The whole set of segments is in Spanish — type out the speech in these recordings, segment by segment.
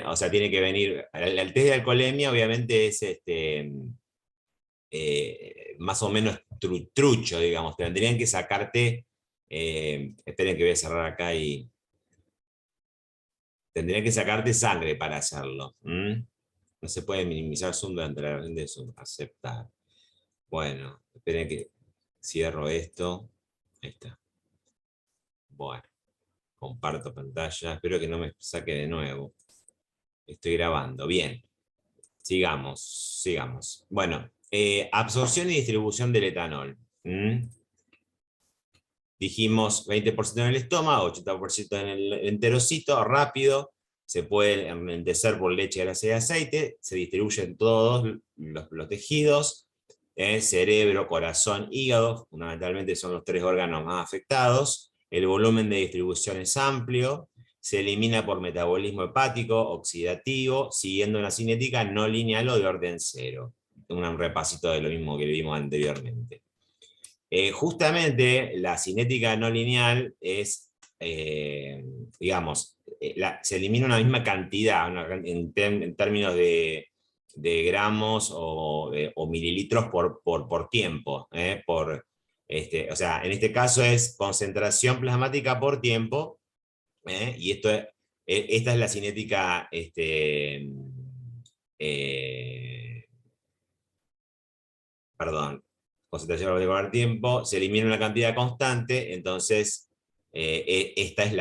O sea, tiene que venir, el test de alcoholemia obviamente es más o menos trucho, digamos, tendrían que sacarte, esperen que voy a cerrar acá y tendrían que sacarte sangre para hacerlo. No se puede minimizar Zoom durante la reunión de Zoom, aceptar. Bueno, esperen que cierro esto, ahí está. Bueno, comparto pantalla, espero que no me saque de nuevo. Estoy grabando, bien. Sigamos. Bueno, absorción y distribución del etanol. Dijimos 20% en el estómago, 80% en el enterocito, rápido, se puede enriquecer por leche, grasa y aceite, se distribuyen todos los tejidos, cerebro, corazón, hígado, fundamentalmente son los 3 órganos más afectados, el volumen de distribución es amplio, se elimina por metabolismo hepático, oxidativo, siguiendo una cinética no lineal o de orden cero. Un repasito de lo mismo que vimos anteriormente. Justamente la cinética no lineal es, digamos, se elimina una misma cantidad en términos de gramos o mililitros por tiempo. O sea, en este caso es concentración plasmática por tiempo, y esta es la cinética perdón, concentración por tiempo, se elimina una cantidad constante, entonces esta es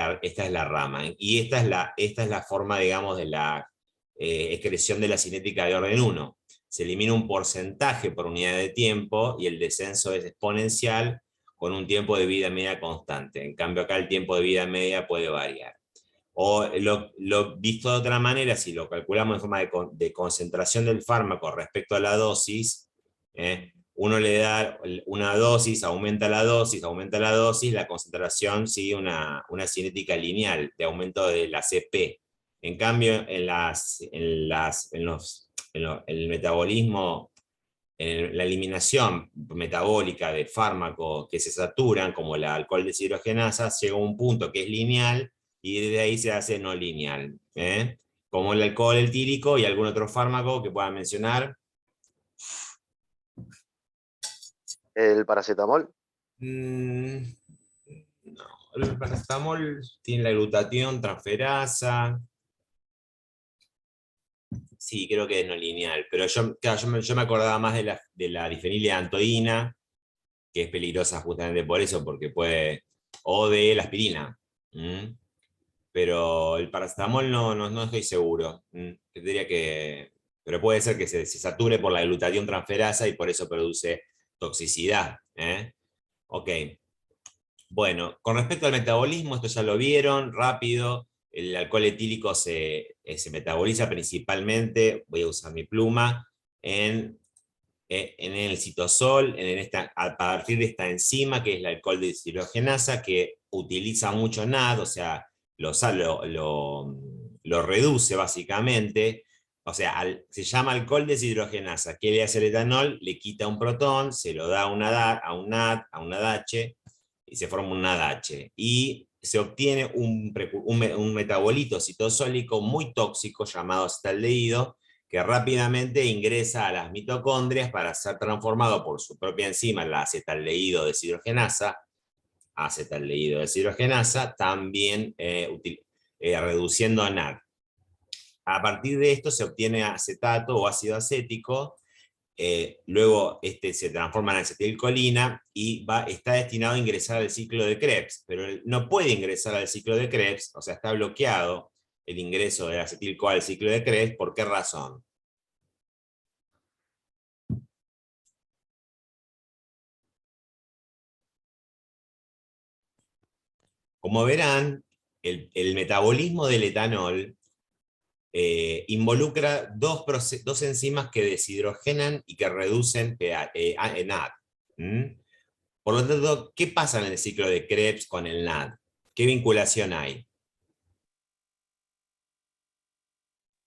la rama. Y esta es la forma, digamos, de la excreción de la cinética de orden 1. Se elimina un porcentaje por unidad de tiempo y el descenso es exponencial con un tiempo de vida media constante. En cambio acá el tiempo de vida media puede variar. O lo visto de otra manera, si lo calculamos en forma de concentración del fármaco respecto a la dosis, uno le da una dosis, aumenta la dosis, la concentración sigue una cinética lineal de aumento de la CP. En cambio, el metabolismo, en la eliminación metabólica de fármacos que se saturan, como el alcohol deshidrogenasa, llega a un punto que es lineal y desde ahí se hace no lineal. Como el alcohol etílico y algún otro fármaco que puedan mencionar. ¿El paracetamol? No, el paracetamol tiene la glutatión transferasa. Sí, creo que es no lineal, pero yo me acordaba más de la difenilia antoína, que es peligrosa justamente por eso, porque puede, o de la aspirina. Pero el paracetamol no estoy seguro. Tendría que, pero puede ser que se sature por la glutatión transferasa y por eso produce toxicidad. Ok. Bueno, con respecto al metabolismo, esto ya lo vieron, rápido. El alcohol etílico se metaboliza principalmente, voy a usar mi pluma, en el citosol, a partir de esta enzima que es la alcohol deshidrogenasa, que utiliza mucho NAD, o sea, lo reduce básicamente. O sea, se llama alcohol deshidrogenasa. ¿Qué le hace el etanol? Le quita un protón, se lo da a un NAD, a un NADH, y se forma un NADH. Y se obtiene un metabolito citosólico muy tóxico llamado acetaldehído, que rápidamente ingresa a las mitocondrias para ser transformado por su propia enzima, la acetaldehído deshidrogenasa, también reduciendo a NAD. A partir de esto se obtiene acetato o ácido acético, luego se transforma en acetilcolina y está destinado a ingresar al ciclo de Krebs, pero no puede ingresar al ciclo de Krebs, o sea, está bloqueado el ingreso de acetil-CoA al ciclo de Krebs. ¿Por qué razón? Como verán, el metabolismo del etanol involucra dos enzimas que deshidrogenan y que reducen NAD. Por lo tanto, ¿qué pasa en el ciclo de Krebs con el NAD? ¿Qué vinculación hay?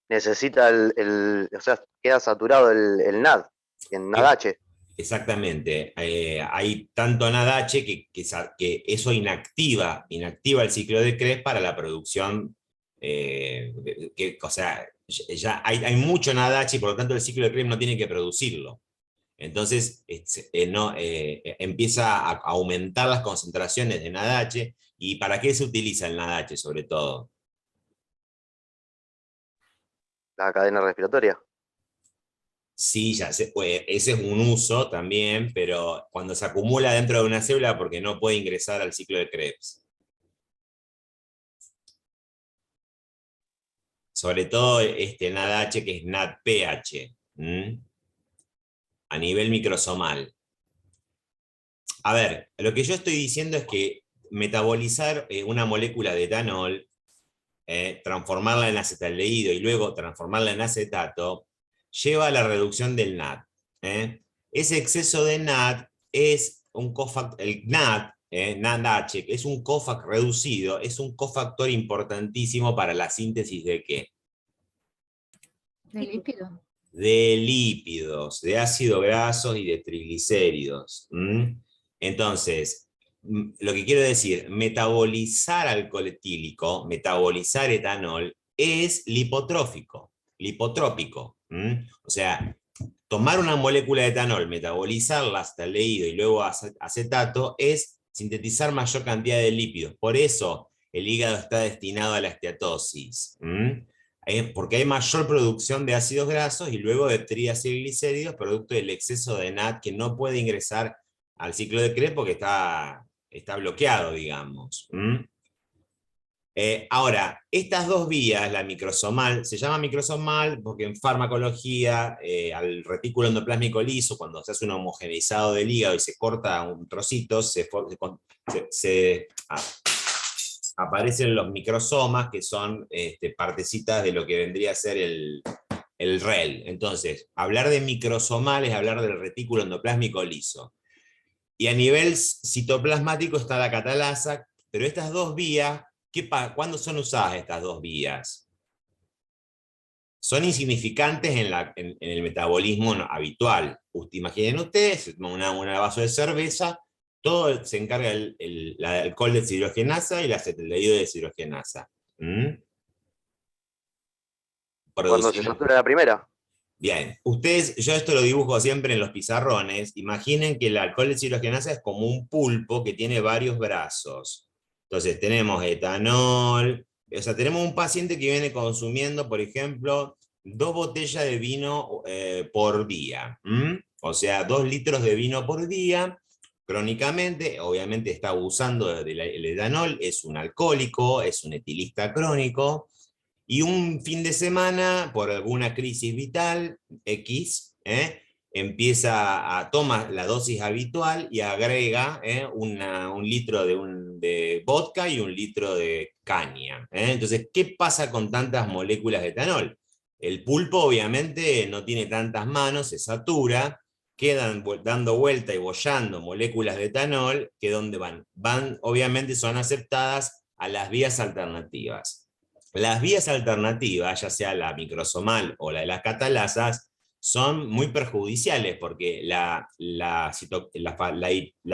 Necesita o sea, queda saturado el NAD, en NADH. Exactamente. Hay tanto NADH que eso inactiva el ciclo de Krebs para la producción O sea, ya hay mucho NADH y por lo tanto el ciclo de Krebs no tiene que producirlo. Entonces empieza a aumentar las concentraciones de NADH. ¿Y para qué se utiliza el NADH sobre todo? La cadena respiratoria. Sí, ya sé, pues, ese es un uso también, pero cuando se acumula dentro de una célula porque no puede ingresar al ciclo de Krebs. Sobre todo este NADH que es NADPH, a nivel microsomal. A ver, lo que yo estoy diciendo es que metabolizar una molécula de etanol, transformarla en acetaldehído y luego transformarla en acetato, lleva a la reducción del NAD. Ese exceso de NAD es un cofactor, el NAD, NADH, es un cofactor reducido, es un cofactor importantísimo para la síntesis de ¿qué? ¿De lípido? De lípidos, de ácidos grasos y de triglicéridos. Entonces, lo que quiero decir, metabolizar alcohol etílico, metabolizar etanol, es lipotrófico, lipotrópico. O sea, tomar una molécula de etanol, metabolizarla hasta el aldehído y luego acetato, es sintetizar mayor cantidad de lípidos. Por eso el hígado está destinado a la esteatosis. Porque hay mayor producción de ácidos grasos y luego de triacilglicéridos, producto del exceso de NAD que no puede ingresar al ciclo de Krebs porque está bloqueado, digamos. Ahora, estas dos vías, la microsomal, se llama microsomal porque en farmacología, al retículo endoplásmico liso, cuando se hace un homogeneizado del hígado y se corta un trocito, aparecen los microsomas, que son partecitas de lo que vendría a ser el REL. Entonces, hablar de microsomal es hablar del retículo endoplásmico liso. Y a nivel citoplasmático está la catalasa, pero estas dos vías, ¿cuándo son usadas estas dos vías? Son insignificantes en el metabolismo habitual. Imaginen ustedes, una vaso de cerveza, todo se encarga el alcohol de deshidrogenasa y la acetaldehído de deshidrogenasa. Cuando se satura la primera. Bien, ustedes, yo esto lo dibujo siempre en los pizarrones. Imaginen que el alcohol de deshidrogenasa es como un pulpo que tiene varios brazos. Entonces tenemos etanol, o sea, tenemos un paciente que viene consumiendo, por ejemplo, 2 botellas de vino por día. O sea, 2 litros de vino por día, crónicamente, obviamente está abusando del etanol, es un alcohólico, es un etilista crónico, y un fin de semana, por alguna crisis vital, X, empieza a tomar la dosis habitual y agrega un litro de vodka y un litro de caña. Entonces, ¿qué pasa con tantas moléculas de etanol? El pulpo obviamente no tiene tantas manos, se satura, quedan dando vuelta y bollando moléculas de etanol, que ¿dónde van? Obviamente son aceptadas a las vías alternativas. Las vías alternativas, ya sea la microsomal o la de las catalasas, son muy perjudiciales porque la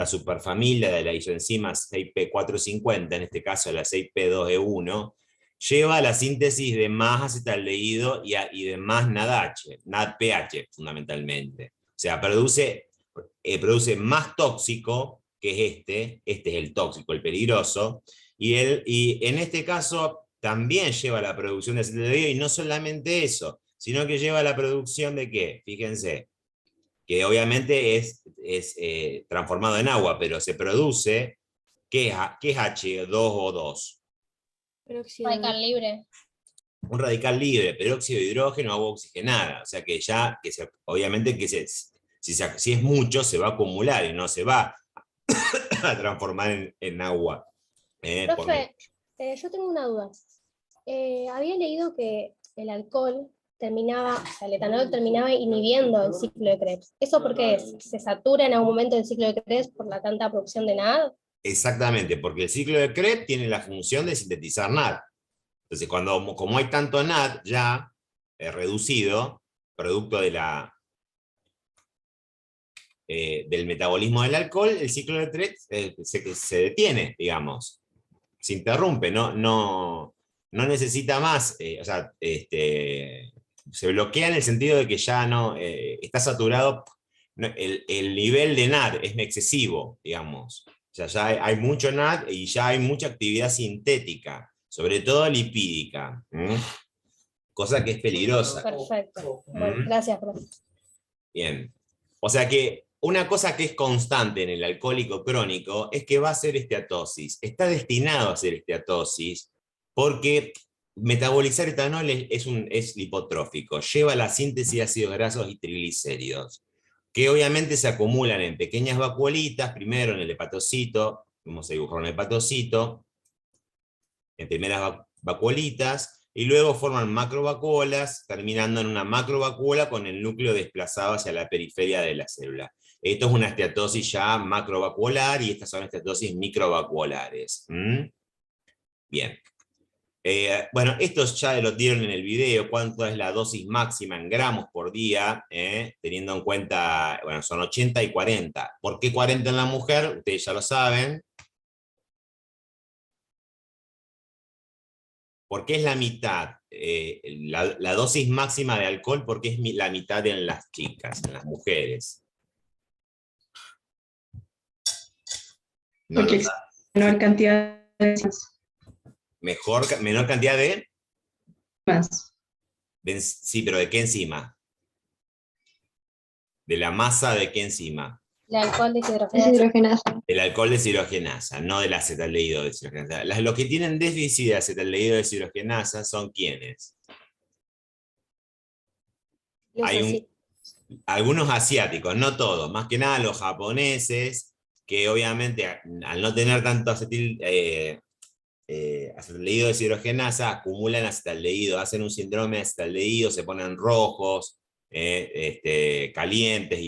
superfamilia de la isoenzima 6P450, en este caso la 6P2E1, lleva a la síntesis de más acetaldehído y de más NADH, NADPH fundamentalmente. O sea, produce más tóxico, que es este es el tóxico, el peligroso, y en este caso también lleva a la producción de acetaldehído, y no solamente eso, sino que lleva a la producción de ¿qué? Fíjense, que obviamente es transformado en agua, pero se produce, ¿qué es H2O2? Radical libre. Un radical libre, peróxido de hidrógeno, agua oxigenada. O sea que ya, obviamente que si es mucho, se va a acumular y no se va a transformar en agua. Profe, yo tengo una duda. Había leído que el alcohol terminaba, o sea, el etanol terminaba inhibiendo el ciclo de Krebs. ¿Eso por qué es? ¿Se satura en algún momento el ciclo de Krebs por la tanta producción de NAD? Exactamente, porque el ciclo de Krebs tiene la función de sintetizar NAD. Entonces, como hay tanto NAD ya reducido, producto de del metabolismo del alcohol, el ciclo de Krebs se detiene, digamos, se interrumpe, no no necesita más, o sea, se bloquea en el sentido de que ya no está saturado, el nivel de NAD es excesivo, digamos. O sea, ya hay mucho NAD y ya hay mucha actividad sintética, sobre todo lipídica, cosa que es peligrosa. Perfecto. Bueno, gracias, profe. Bien. O sea que una cosa que es constante en el alcohólico crónico es que va a hacer esteatosis. Está destinado a hacer esteatosis porque metabolizar etanol es lipotrófico. Lleva la síntesis de ácidos grasos y triglicéridos, que obviamente se acumulan en pequeñas vacuolitas, primero en el hepatocito, como se dibujó en el hepatocito, en primeras vacuolitas, y luego forman macrovacuolas, terminando en una macrovacuola con el núcleo desplazado hacia la periferia de la célula. Esto es una esteatosis ya macrovacuolar y estas son esteatosis microvacuolares. Bien. Bueno, estos ya lo dieron en el video, cuánto es la dosis máxima en gramos por día, teniendo en cuenta, bueno, son 80 y 40. ¿Por qué 40 en la mujer? Ustedes ya lo saben. ¿Por qué es la mitad? La dosis máxima de alcohol, ¿por qué es la mitad en las chicas, en las mujeres? No Porque menor cantidad de menor cantidad de... más. Sí, pero ¿de qué enzima? ¿De la masa de qué enzima? El alcohol Es deshidrogenasa. hidrogenasa. El alcohol deshidrogenasa, no del acetaldehído deshidrogenasa. Los que tienen déficit de acetaldehído deshidrogenasa son ¿quiénes? Hay algunos asiáticos, no todos, más que nada los japoneses, que obviamente al no tener tanto acetaldehído deshidrogenasa, acumulan acetaldehído, hacen un síndrome de acetaldehído, se ponen rojos, calientes,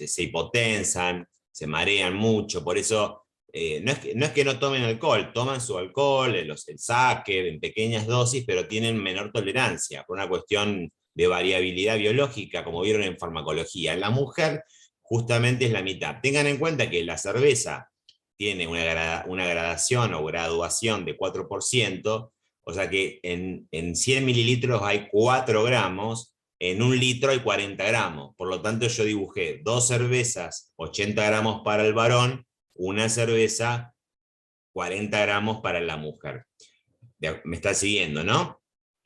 se hipotensan, se marean mucho, por eso no es que no tomen alcohol, toman su alcohol, el sake en pequeñas dosis, pero tienen menor tolerancia, por una cuestión de variabilidad biológica, como vieron en farmacología. En la mujer justamente es la mitad. Tengan en cuenta que la cerveza tiene una gradación o graduación de 4%, o sea que en 100 mililitros hay 4 gramos, en 1 litro hay 40 gramos. Por lo tanto, yo dibujé 2 cervezas, 80 gramos para el varón, una cerveza, 40 gramos para la mujer. Me está siguiendo, ¿no?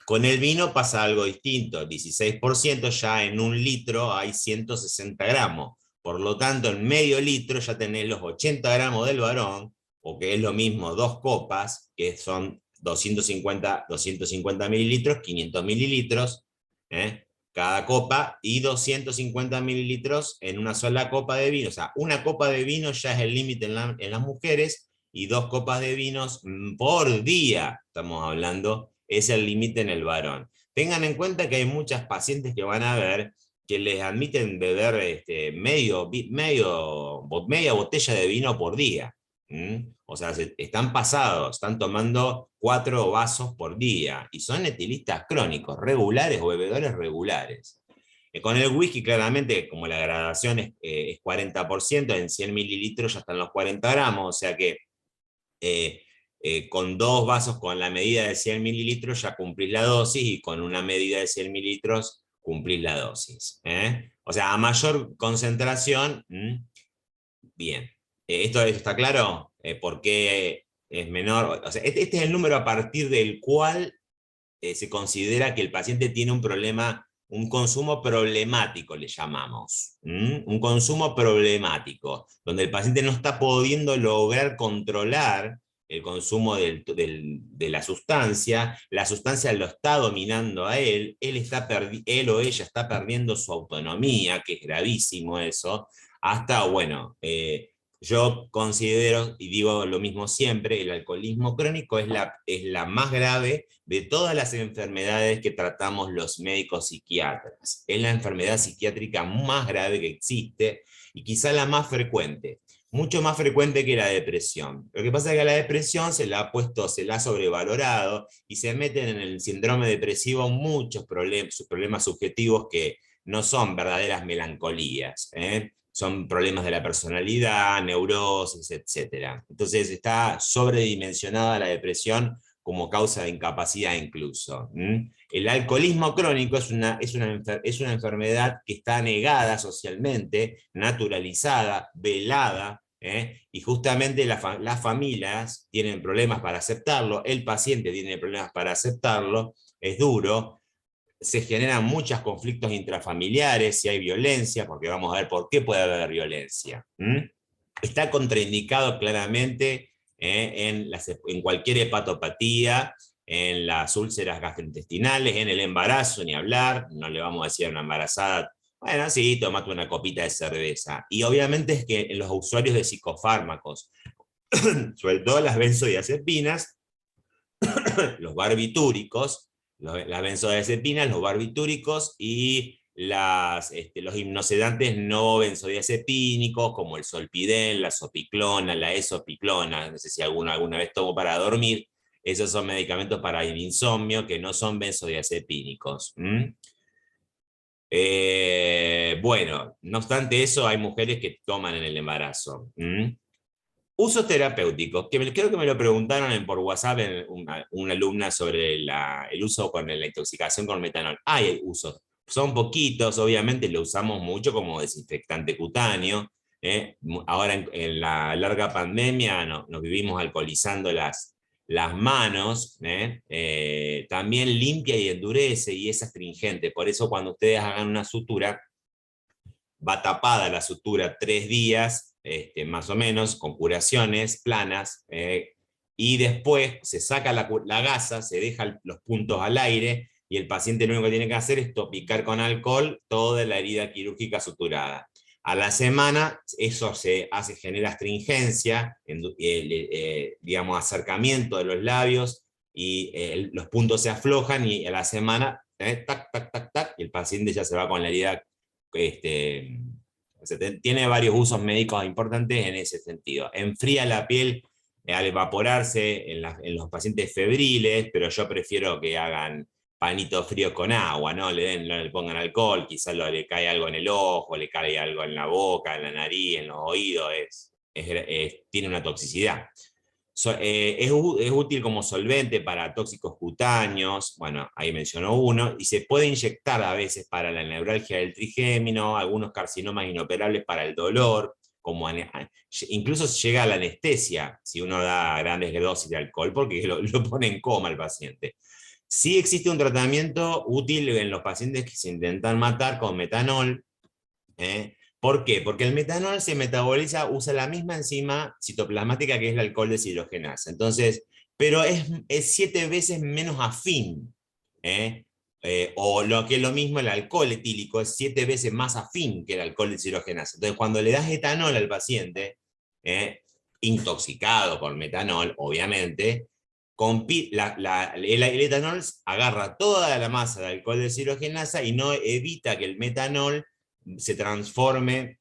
Con el vino pasa algo distinto, 16%, ya en 1 litro hay 160 gramos. Por lo tanto, en medio litro ya tenés los 80 gramos del varón, o que es lo mismo 2 copas, que son 250 mililitros, 500 mililitros, cada copa, y 250 mililitros en una sola copa de vino. O sea, una copa de vino ya es el límite en las mujeres, y 2 copas de vinos por día, estamos hablando, es el límite en el varón. Tengan en cuenta que hay muchas pacientes que van a ver que les admiten beber media botella de vino por día. O sea, están pasados, están tomando 4 vasos por día, y son etilistas crónicos, regulares o bebedores regulares. Con el whisky, claramente, como la gradación es 40%, en 100 mililitros ya están los 40 gramos, o sea que con 2 vasos con la medida de 100 mililitros ya cumplís la dosis, y con una medida de 100 mililitros cumplís la dosis. O sea, a mayor concentración, bien. ¿Esto está claro? ¿Por qué es menor? O sea, este es el número a partir del cual se considera que el paciente tiene un problema, un consumo problemático, le llamamos. Un consumo problemático, donde el paciente no está pudiendo lograr controlar el consumo de la sustancia lo está dominando a él, él o ella está perdiendo su autonomía, que es gravísimo eso, hasta, bueno, yo considero, y digo lo mismo siempre, el alcoholismo crónico es la más grave de todas las enfermedades que tratamos los médicos psiquiatras. Es la enfermedad psiquiátrica más grave que existe, y quizá la más frecuente, mucho más frecuente que la depresión. Lo que pasa es que a la depresión se la ha sobrevalorado, y se meten en el síndrome depresivo muchos problemas subjetivos que no son verdaderas melancolías, son problemas de la personalidad, neurosis, etc. Entonces está sobredimensionada la depresión como causa de incapacidad incluso. El alcoholismo crónico es una enfermedad que está negada socialmente, naturalizada, velada, y justamente las familias tienen problemas para aceptarlo, el paciente tiene problemas para aceptarlo, es duro, se generan muchos conflictos intrafamiliares, si hay violencia, porque vamos a ver por qué puede haber violencia. Está contraindicado claramente en cualquier hepatopatía, en las úlceras gastrointestinales, en el embarazo, ni hablar, no le vamos a decir a una embarazada, bueno, sí, tomate una copita de cerveza. Y obviamente es que en los usuarios de psicofármacos, sobre todo las benzodiazepinas, los barbitúricos, las benzodiazepinas, los barbitúricos y los hipnosedantes no benzodiazepínicos, como el solpidem, la sopiclona, la esopiclona, no sé si alguna vez tomo para dormir, esos son medicamentos para el insomnio que no son benzodiazepínicos. Bueno, no obstante eso, hay mujeres que toman en el embarazo. Usos terapéuticos, creo que me lo preguntaron por WhatsApp una alumna sobre el uso con la intoxicación con metanol. Hay usos, son poquitos, obviamente lo usamos mucho como desinfectante cutáneo. Ahora en la larga pandemia nos vivimos alcoholizando las manos, también limpia y endurece y es astringente. Por eso cuando ustedes hagan una sutura, va tapada la sutura 3 días, más o menos, con curaciones planas, y después se saca la gasa, se deja los puntos al aire, y el paciente lo único que tiene que hacer es topicar con alcohol toda la herida quirúrgica suturada. A la semana eso genera astringencia, digamos, acercamiento de los labios, y los puntos se aflojan, y a la semana, tac, tac, tac, tac, y el paciente ya se va con la herida. Tiene varios usos médicos importantes en ese sentido. Enfría la piel al evaporarse en los pacientes febriles, pero yo prefiero que hagan panitos fríos con agua, no le pongan alcohol, quizás le cae algo en el ojo, le cae algo en la boca, en la nariz, en los oídos, tiene una toxicidad. Es útil como solvente para tóxicos cutáneos, bueno, ahí mencionó uno, y se puede inyectar a veces para la neuralgia del trigémino, algunos carcinomas inoperables para el dolor, incluso llega a la anestesia si uno da grandes dosis de alcohol, porque lo pone en coma al paciente. Sí existe un tratamiento útil en los pacientes que se intentan matar con metanol. ¿Por qué? Porque el metanol se metaboliza, usa la misma enzima citoplasmática que es el alcohol deshidrogenasa. Entonces, pero es 7 veces menos afín. O lo que es lo mismo, el alcohol etílico es 7 veces más afín que el alcohol deshidrogenasa. Entonces, cuando le das etanol al paciente, intoxicado por metanol, obviamente, el etanol agarra toda la masa de alcohol deshidrogenasa y no evita que el metanol se transforme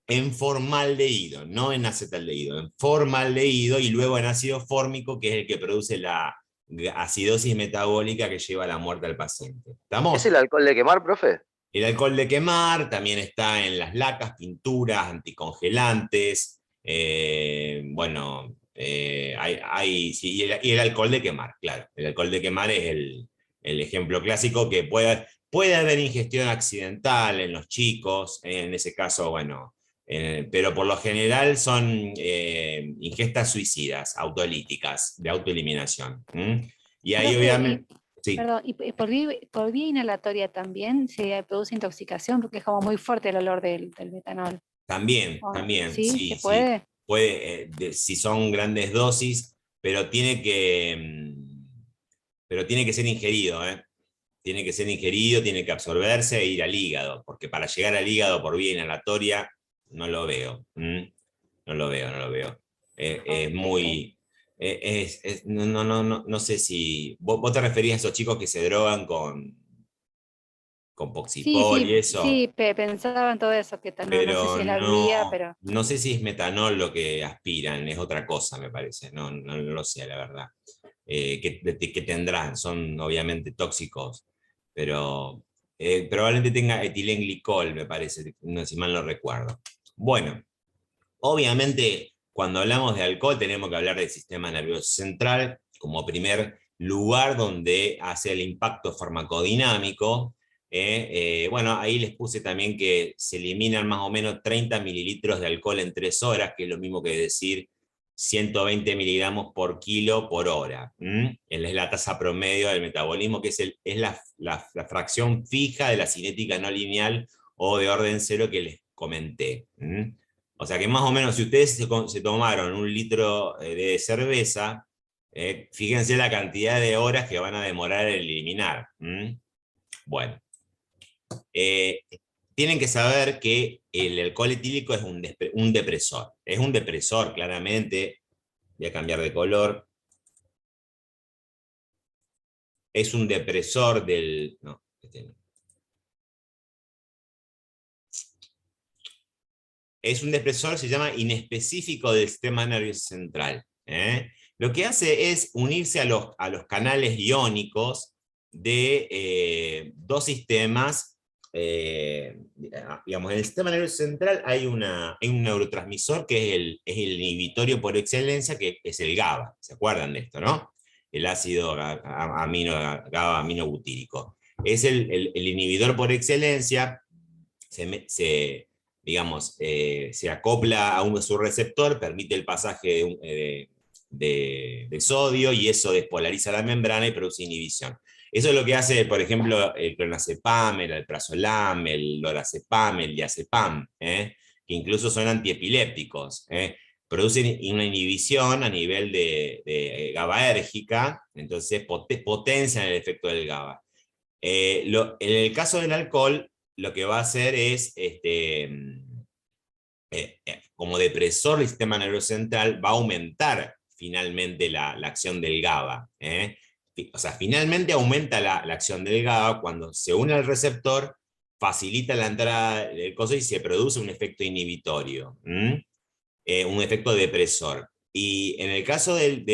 en formaldehído, no en acetaldehído, en formaldehído y luego en ácido fórmico, que es el que produce la acidosis metabólica que lleva a la muerte al paciente. ¿Estamos? ¿Es el alcohol de quemar, profe? El alcohol de quemar también está en las lacas, pinturas, anticongelantes, bueno, sí, y el alcohol de quemar, claro. El alcohol de quemar es el ejemplo clásico que puede haber ingestión accidental en los chicos, en ese caso, bueno, pero por lo general son ingestas suicidas, autolíticas, de autoeliminación. Y ahí Profe, obviamente... Sí. Perdón, y por vía inhalatoria también se produce intoxicación porque es como muy fuerte el olor del metanol. También, ¿Sí? sí, ¿Se puede? sí. Puede, si son grandes dosis, pero tiene que ser ingerido, Tiene que ser ingerido, tiene que absorberse e ir al hígado, porque para llegar al hígado por vía inhalatoria no lo veo. No lo veo. Es muy... no sé si... ¿Vos te referías a esos chicos que se drogan con Poxipol y eso? Sí, pensaba en todo eso, que no sé Pero si es la vía, pero... no sé si es metanol lo que aspiran, es otra cosa, me parece. No lo sé, la verdad. Que tendrán, son obviamente tóxicos, pero probablemente tenga etilenglicol, me parece, si mal no recuerdo. Bueno, obviamente cuando hablamos de alcohol tenemos que hablar del sistema nervioso central, como primer lugar donde hace el impacto farmacodinámico. Bueno, ahí les puse también que se eliminan más o menos 30 mililitros de alcohol en 3 horas, que es lo mismo que decir 120 miligramos por kilo por hora. Es la tasa promedio del metabolismo, que es la fracción fija de la cinética no lineal o de orden cero que les comenté. O sea que más o menos, si ustedes se tomaron 1 litro de cerveza, fíjense la cantidad de horas que van a demorar en eliminar. Bueno. Tienen que saber que el alcohol etílico es un depresor. Es un depresor, claramente. Voy a cambiar de color. Es un depresor del... No, este no. Es un depresor, se llama inespecífico del sistema nervioso central. Lo que hace es unirse a los canales iónicos de dos sistemas. Digamos, en el sistema nervioso central hay un neurotransmisor que es el inhibitorio por excelencia, que es el GABA. ¿Se acuerdan de esto, no? El ácido GABA aminobutírico. Es el inhibidor por excelencia. Se acopla a su receptor, permite el pasaje de sodio, y eso despolariza la membrana y produce inhibición. Eso es lo que hace, por ejemplo, el clonazepam, el alprazolam, el lorazepam, el diazepam, que incluso son antiepilépticos. Producen una inhibición a nivel de GABAérgica, entonces potencian el efecto del GABA. En el caso del alcohol, lo que va a hacer es, como depresor del sistema nervioso central, va a aumentar finalmente la acción del GABA. O sea, finalmente aumenta la acción del GABA cuando se une al receptor, facilita la entrada del coso y se produce un efecto inhibitorio, un efecto depresor. Y en el caso del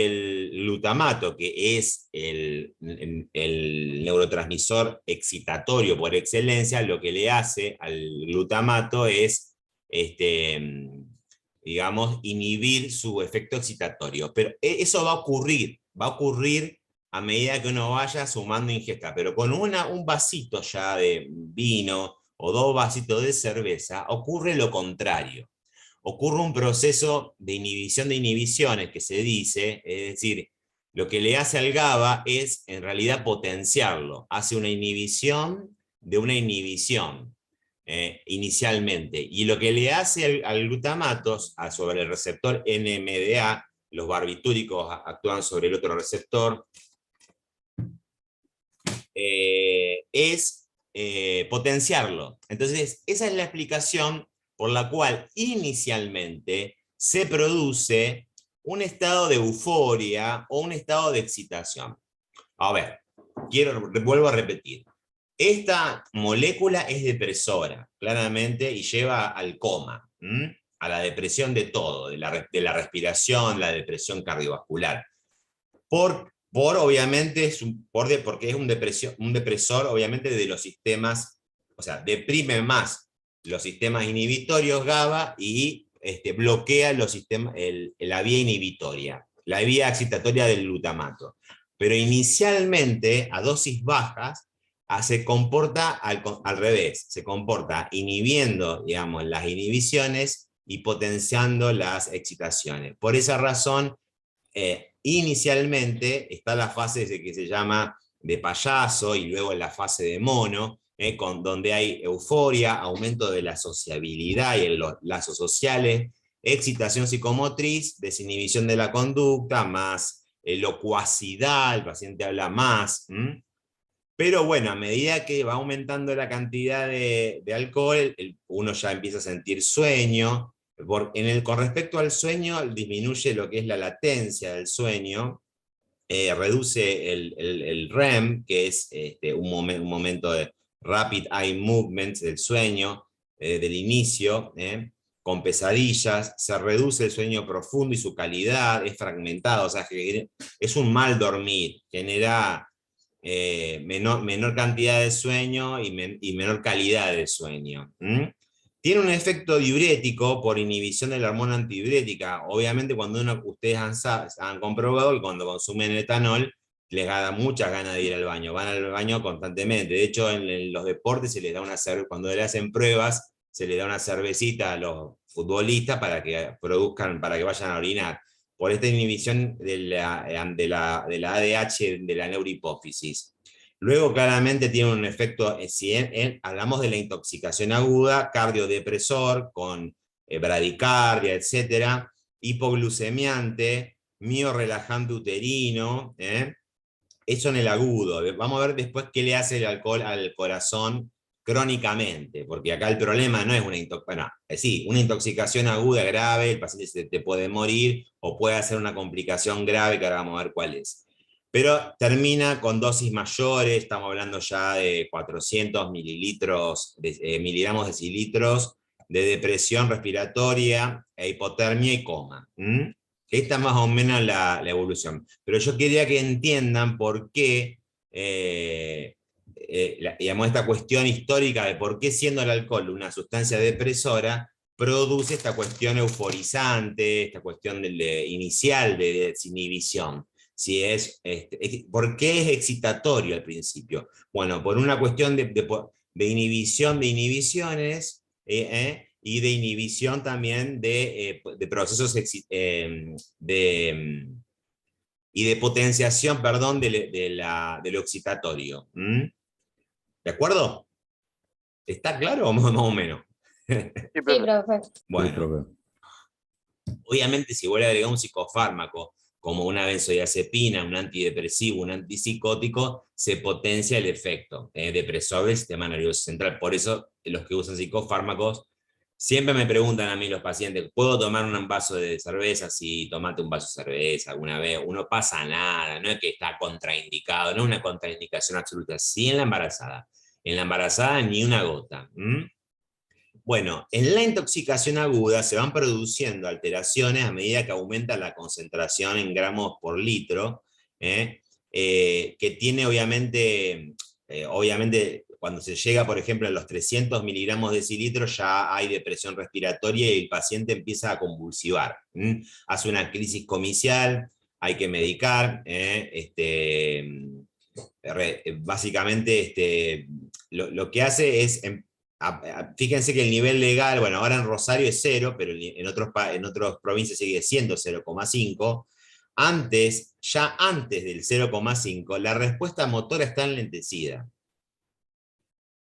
glutamato, que es el neurotransmisor excitatorio por excelencia, lo que le hace al glutamato es, digamos, inhibir su efecto excitatorio. Pero eso va a ocurrir a medida que uno vaya sumando ingesta, pero con un vasito ya de vino o 2 vasitos de cerveza, ocurre lo contrario. Ocurre un proceso de inhibición de inhibiciones, que se dice, es decir, lo que le hace al GABA es en realidad potenciarlo, hace una inhibición de una inhibición inicialmente, y lo que le hace al glutamato sobre el receptor NMDA, los barbitúricos actúan sobre el otro receptor, es potenciarlo. Entonces, esa es la explicación por la cual inicialmente se produce un estado de euforia o un estado de excitación. A ver, vuelvo a repetir. Esta molécula es depresora, claramente, y lleva al coma, a la depresión de todo, de la respiración, la depresión cardiovascular. Obviamente, porque es un depresor, obviamente, de los sistemas, o sea, deprime más los sistemas inhibitorios GABA y bloquea la vía inhibitoria, la vía excitatoria del glutamato. Pero inicialmente, a dosis bajas, se comporta al revés, se comporta inhibiendo, digamos, las inhibiciones y potenciando las excitaciones. Por esa razón, inicialmente está la fase que se llama de payaso, y luego la fase de mono, donde hay euforia, aumento de la sociabilidad y los lazos sociales, excitación psicomotriz, desinhibición de la conducta, más locuacidad, el paciente habla más. Pero bueno, a medida que va aumentando la cantidad de alcohol, uno ya empieza a sentir sueño. Con respecto al sueño, disminuye lo que es la latencia del sueño, reduce el REM, que es un momento de Rapid Eye Movements del sueño, del inicio, con pesadillas, se reduce el sueño profundo y su calidad, es fragmentado, o sea, es un mal dormir, genera menor cantidad de sueño y menor calidad de sueño. Tiene un efecto diurético por inhibición de la hormona antidiurética. Obviamente cuando ustedes han comprobado que cuando consumen etanol, les da muchas ganas de ir al baño, van al baño constantemente. De hecho, en los deportes se les da cuando le hacen pruebas, se les da una cervecita a los futbolistas para que produzcan, para que vayan a orinar, por esta inhibición de la ADH, de la neurohipófisis. Luego claramente tiene un efecto, si hablamos de la intoxicación aguda, cardiodepresor, con bradicardia, etc., hipoglucemiante, miorrelajante uterino, eso en el agudo. Vamos a ver después qué le hace el alcohol al corazón crónicamente, porque acá el problema no es una intoxicación aguda grave, el paciente se te puede morir, o puede hacer una complicación grave, que ahora vamos a ver cuál es. Pero termina con dosis mayores, estamos hablando ya de 400 miligramos decilitros de depresión respiratoria, hipotermia y coma. Esta es más o menos la evolución. Pero yo quería que entiendan por qué, digamos, esta cuestión histórica de por qué, siendo el alcohol una sustancia depresora, produce esta cuestión euforizante, esta cuestión inicial de desinhibición. Si ¿por qué es excitatorio al principio? Bueno, por una cuestión de inhibición de inhibiciones, y de inhibición también de procesos y de potenciación, perdón, de lo excitatorio. ¿De acuerdo? ¿Está claro o más o menos? Sí, Sí, profe. profe. Bueno, Sí, profe. obviamente si vos le agregás un psicofármaco como una benzodiazepina, un antidepresivo, un antipsicótico, se potencia el efecto depresor del sistema nervioso central. Por eso los que usan psicofármacos siempre me preguntan a mí los pacientes, ¿puedo tomar un vaso de cerveza? Sí, tomate un vaso de cerveza alguna vez, no pasa nada, no es que está contraindicado, no es una contraindicación absoluta, sí en la embarazada ni una gota. Bueno, en la intoxicación aguda se van produciendo alteraciones a medida que aumenta la concentración en gramos por litro, que tiene obviamente cuando se llega, por ejemplo, a los 300 miligramos de decilitro, ya hay depresión respiratoria y el paciente empieza a convulsivar. Hace una crisis comicial, hay que medicar, básicamente lo que hace es... Fíjense que el nivel legal, bueno, ahora en Rosario es 0, pero en otras provincias sigue siendo 0,5. Ya antes del 0,5, la respuesta motora está enlentecida.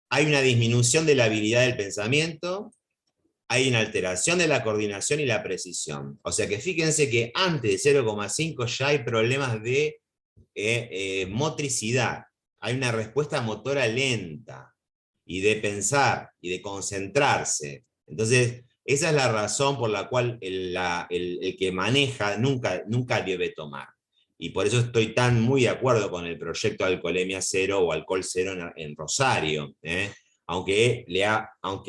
Hay una disminución de la habilidad del pensamiento, hay una alteración de la coordinación y la precisión. O sea que fíjense que antes de 0,5 ya hay problemas de motricidad. Hay una respuesta motora lenta, y de pensar, y de concentrarse. Entonces, esa es la razón por la cual el que maneja nunca debe tomar. Y por eso estoy muy de acuerdo con el proyecto de alcoholemia cero o alcohol cero en Rosario, aunque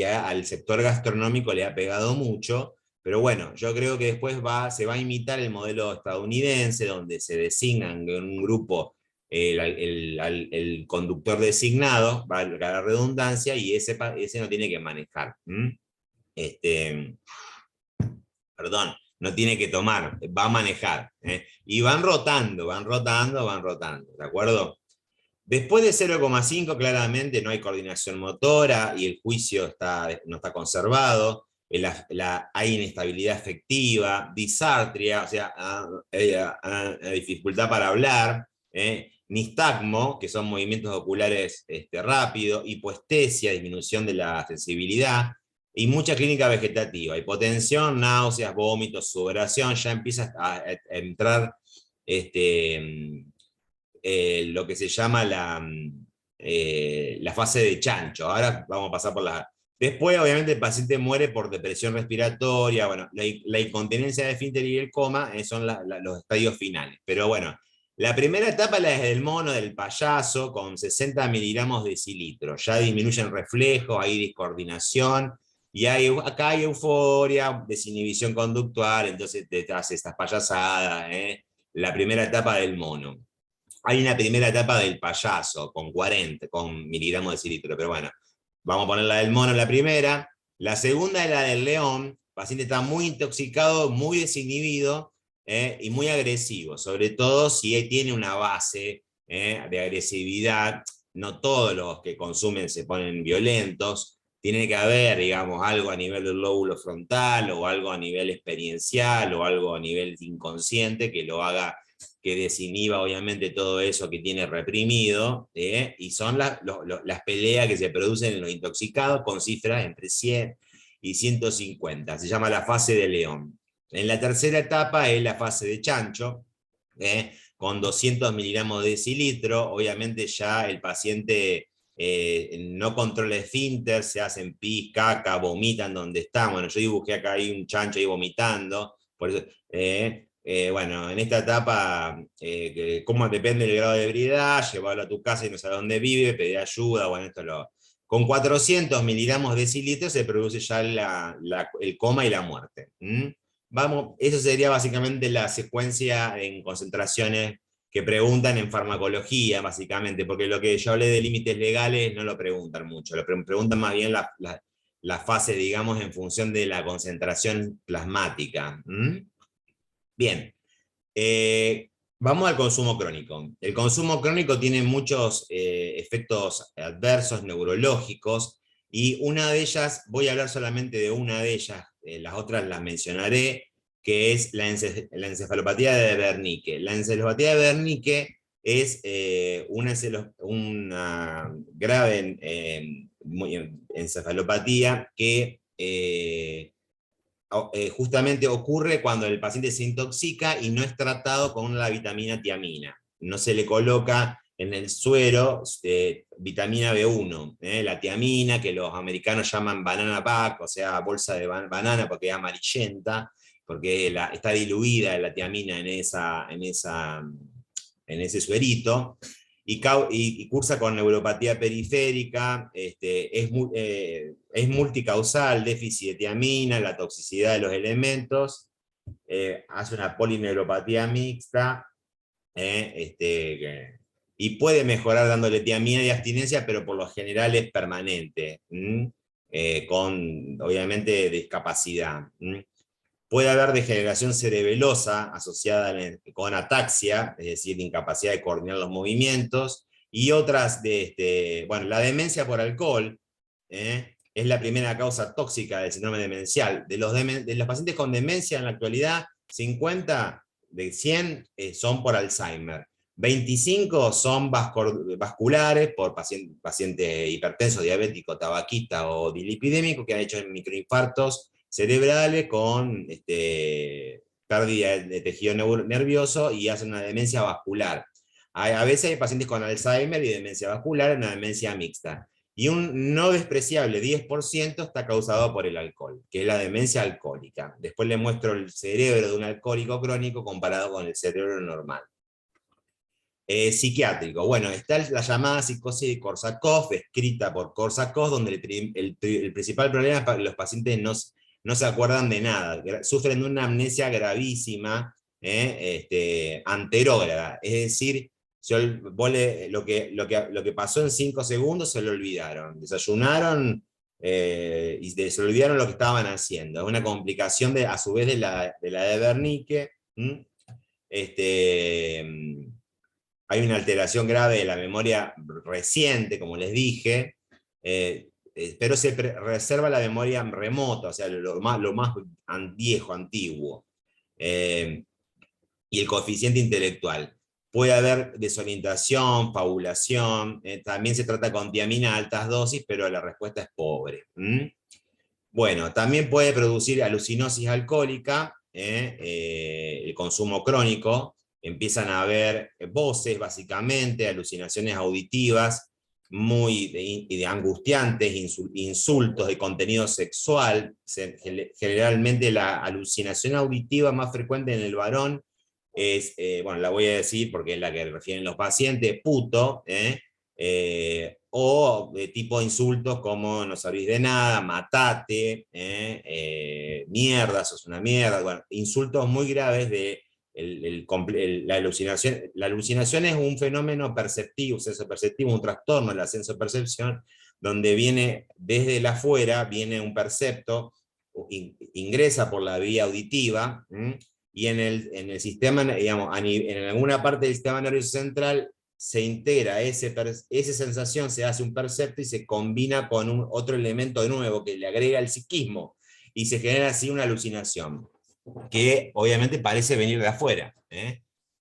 al sector gastronómico le ha pegado mucho, pero bueno, yo creo que después se va a imitar el modelo estadounidense, donde se designan en un grupo el conductor designado, valga la redundancia, y ese no tiene que manejar. Perdón, no tiene que tomar, va a manejar. Y van rotando, ¿de acuerdo? Después de 0,5 claramente no hay coordinación motora y el juicio no está conservado, hay inestabilidad afectiva, disartria, o sea, dificultad para hablar, nistagmo, que son movimientos oculares rápidos, hipoestesia, disminución de la sensibilidad, y mucha clínica vegetativa, hipotensión, náuseas, vómitos, sudoración, ya empieza a entrar lo que se llama la fase de chancho. Ahora vamos a pasar por la... Después, obviamente, el paciente muere por depresión respiratoria, bueno, la incontinencia de esfínter y el coma son los estadios finales. Pero bueno, la primera etapa es del mono, del payaso, con 60 miligramos de decilitro. Ya disminuyen reflejos, hay discoordinación, y acá hay euforia, desinhibición conductual, entonces te hace estas payasadas, la primera etapa del mono. Hay una primera etapa del payaso, con 40 miligramos de decilitro, pero bueno, vamos a poner la del mono en la primera, La segunda es la del león. El paciente está muy intoxicado, muy desinhibido y muy agresivo, sobre todo si tiene una base de agresividad. No todos los que consumen se ponen violentos. Tiene que haber, digamos, algo a nivel del lóbulo frontal, o algo a nivel experiencial, o algo a nivel inconsciente que lo haga, que desinhiba obviamente todo eso que tiene reprimido, y son las peleas que se producen en los intoxicados con cifras entre 100 y 150. Se llama la fase de león. En la tercera etapa es la fase de chancho, con 200 miligramos de decilitro. Obviamente ya el paciente no controla esfínter, se hacen pis, caca, vomitan donde está. Bueno, yo dibujé acá hay un chancho ahí vomitando, por eso, bueno, en esta etapa, como depende del grado de ebriedad, llevarlo a tu casa y no sabes dónde vive, pedir ayuda, bueno, con 400 miligramos de decilitro se produce ya el coma y la muerte. Vamos, eso sería básicamente la secuencia en concentraciones que preguntan en farmacología, básicamente, porque lo que yo hablé de límites legales no lo preguntan mucho, lo preguntan más bien la fase, digamos, en función de la concentración plasmática. Bien, vamos al consumo crónico. El consumo crónico tiene muchos efectos adversos neurológicos, y una de ellas, voy a hablar solamente de una de ellas, las otras las mencionaré, que es la encefalopatía de Wernicke. La encefalopatía de Wernicke es una grave encefalopatía que justamente ocurre cuando el paciente se intoxica y no es tratado con la vitamina tiamina. No se le coloca en el suero vitamina B1, la tiamina, que los americanos llaman banana pack, o sea, bolsa de banana, porque es amarillenta, porque está diluida la tiamina en ese suerito, y cursa con neuropatía periférica, es multicausal, déficit de tiamina, la toxicidad de los elementos, hace una polineuropatía mixta, y puede mejorar dándole tiamina y abstinencia, pero por lo general es permanente, con obviamente discapacidad. Puede haber degeneración cerebelosa asociada con ataxia, es decir, incapacidad de coordinar los movimientos, y otras bueno, la demencia por alcohol es la primera causa tóxica del síndrome demencial. De los pacientes con demencia en la actualidad, 50 de 100 son por Alzheimer. 25 son vasculares, por paciente hipertenso, diabético, tabaquista o dilipidémico, que han hecho microinfartos cerebrales con pérdida de tejido nervioso y hacen una demencia vascular. A veces hay pacientes con Alzheimer y demencia vascular, una demencia mixta. Y un no despreciable 10% está causado por el alcohol, que es la demencia alcohólica. Después le muestro el cerebro de un alcohólico crónico comparado con el cerebro normal. Psiquiátrico. Bueno, está la llamada psicosis de Korsakoff, escrita por Korsakoff, donde el principal problema es que los pacientes no se acuerdan de nada, sufren de una amnesia gravísima, anterógrada, es decir, lo que pasó en 5 segundos se lo olvidaron, desayunaron y se olvidaron lo que estaban haciendo. Es una complicación a su vez de la de Wernicke. Hay una alteración grave de la memoria reciente, como les dije, pero se reserva la memoria remota, o sea, lo más viejo, antiguo. Y el coeficiente intelectual. Puede haber desorientación, fabulación, también se trata con tiamina a altas dosis, pero la respuesta es pobre. Bueno, también puede producir alucinosis alcohólica, el consumo crónico. Empiezan a haber voces, básicamente, alucinaciones auditivas, muy angustiantes, insultos de contenido sexual. Generalmente la alucinación auditiva más frecuente en el varón es, bueno, la voy a decir porque es la que refieren los pacientes, puto, o de tipo de insultos como no sabéis de nada, matate, mierda, sos una mierda, bueno, insultos muy graves de la alucinación. La alucinación es un fenómeno perceptivo, sensoperceptivo, un trastorno de la sensopercepción, donde viene desde el afuera, viene un percepto, ingresa por la vía auditiva, y en el sistema, digamos, en alguna parte del sistema nervioso central se integra esa sensación, se hace un percepto y se combina con otro elemento de nuevo que le agrega el psiquismo, y se genera así una alucinación, que obviamente parece venir de afuera,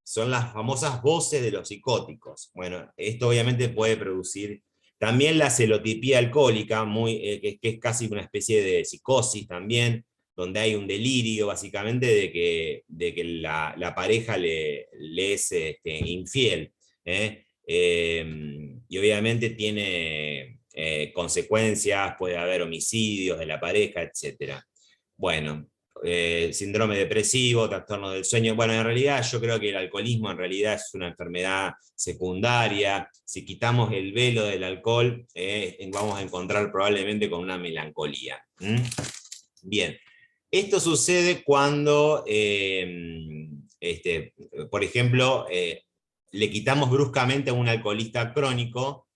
Son las famosas voces de los psicóticos. Bueno, esto obviamente puede producir también la celotipía alcohólica, que es casi una especie de psicosis también, donde hay un delirio básicamente de que la pareja le es infiel, y obviamente tiene consecuencias, puede haber homicidios de la pareja, etc. Bueno, síndrome depresivo, trastorno del sueño. Bueno, en realidad yo creo que el alcoholismo en realidad es una enfermedad secundaria. Si quitamos el velo del alcohol, vamos a encontrar probablemente con una melancolía. Bien, esto sucede cuando, por ejemplo, le quitamos bruscamente a un alcoholista crónico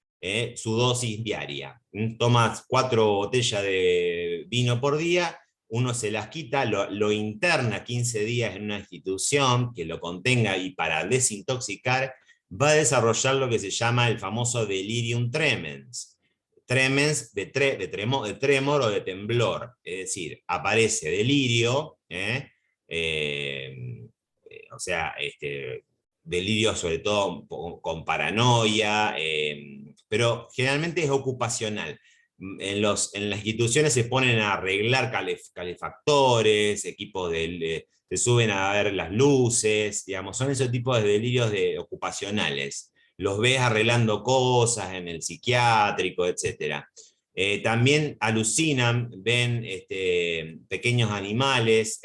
su dosis diaria. Tomas 4 botellas de vino por día, uno se las quita, lo interna 15 días en una institución que lo contenga, y para desintoxicar va a desarrollar lo que se llama el famoso delirium tremens. Tremens de tremor o de temblor, es decir, aparece delirio, o sea, delirio sobre todo con paranoia, pero generalmente es ocupacional. En las instituciones se ponen a arreglar calefactores, equipos se suben a ver las luces, digamos, son esos tipos de delirios ocupacionales. Los ves arreglando cosas en el psiquiátrico, etc. También alucinan, ven pequeños animales,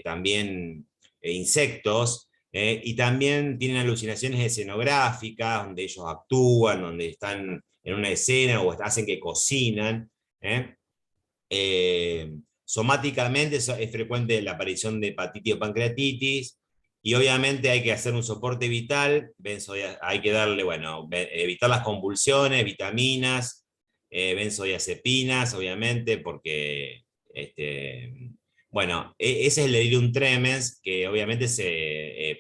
también insectos, y también tienen alucinaciones escenográficas, donde ellos actúan, donde están en una escena o hacen que cocinan. Somáticamente es frecuente la aparición de hepatitis o pancreatitis, y obviamente hay que hacer un soporte vital, hay que darle, bueno, evitar las convulsiones, vitaminas, benzodiazepinas, obviamente, porque, bueno, ese es el delirium tremens, que obviamente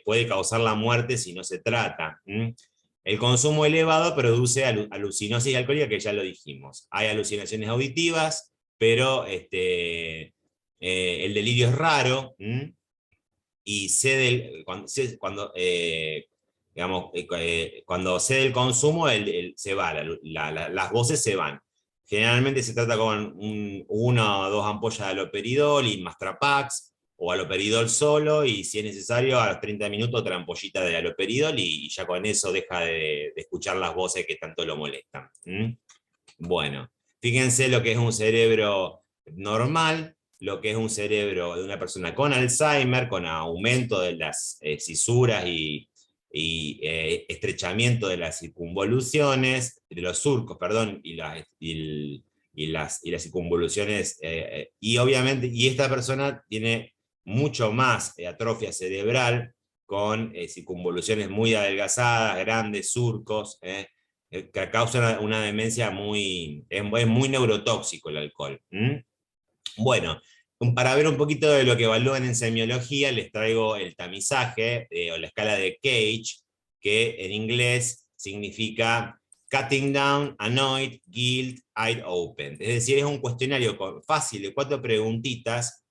puede causar la muerte si no se trata. El consumo elevado produce alucinosis alcohólica, que ya lo dijimos. Hay alucinaciones auditivas, pero el delirio es raro, y cuando cede el consumo, se va, las voces se van. Generalmente se trata con 1 o 2 ampollas de haloperidol y Mastrapax, o haloperidol solo, y si es necesario a los 30 minutos otra ampollita de haloperidol, y ya con eso deja de escuchar las voces que tanto lo molestan. Bueno, fíjense lo que es un cerebro normal, lo que es un cerebro de una persona con Alzheimer, con aumento de las cisuras y estrechamiento de las circunvoluciones, de los surcos, perdón, y las circunvoluciones, y obviamente, y esta persona tiene mucho más atrofia cerebral, con circunvoluciones muy adelgazadas, grandes surcos, que causa una demencia es muy neurotóxico el alcohol. Bueno, para ver un poquito de lo que evalúan en semiología, les traigo el tamizaje, o la escala de Cage, que en inglés significa Cutting Down, Annoyed, Guilt, Eyed Open. Es decir, es un cuestionario fácil de 4 preguntitas,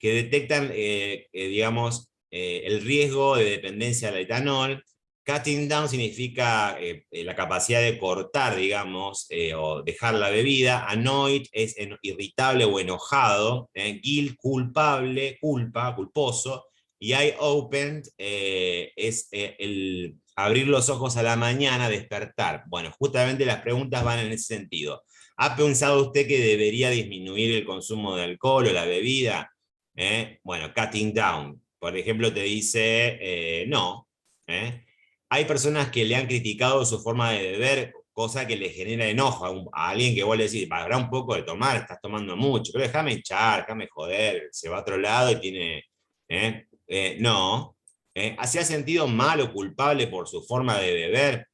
que detectan, digamos, el riesgo de dependencia al etanol. Cutting down significa la capacidad de cortar, digamos, o dejar la bebida. Annoyed es irritable o enojado. Guilt, culposo. Y eye opened es el abrir los ojos a la mañana, despertar. Bueno, justamente las preguntas van en ese sentido. ¿Ha pensado usted que debería disminuir el consumo de alcohol o la bebida? Bueno, cutting down. Por ejemplo, te dice no. Hay personas que le han criticado su forma de beber, cosa que le genera enojo a alguien que vos le decís, para un poco de tomar, estás tomando mucho, pero déjame echar, déjame joder, se va a otro lado y tiene... no. ¿Se ha sentido mal o culpable por su forma de beber?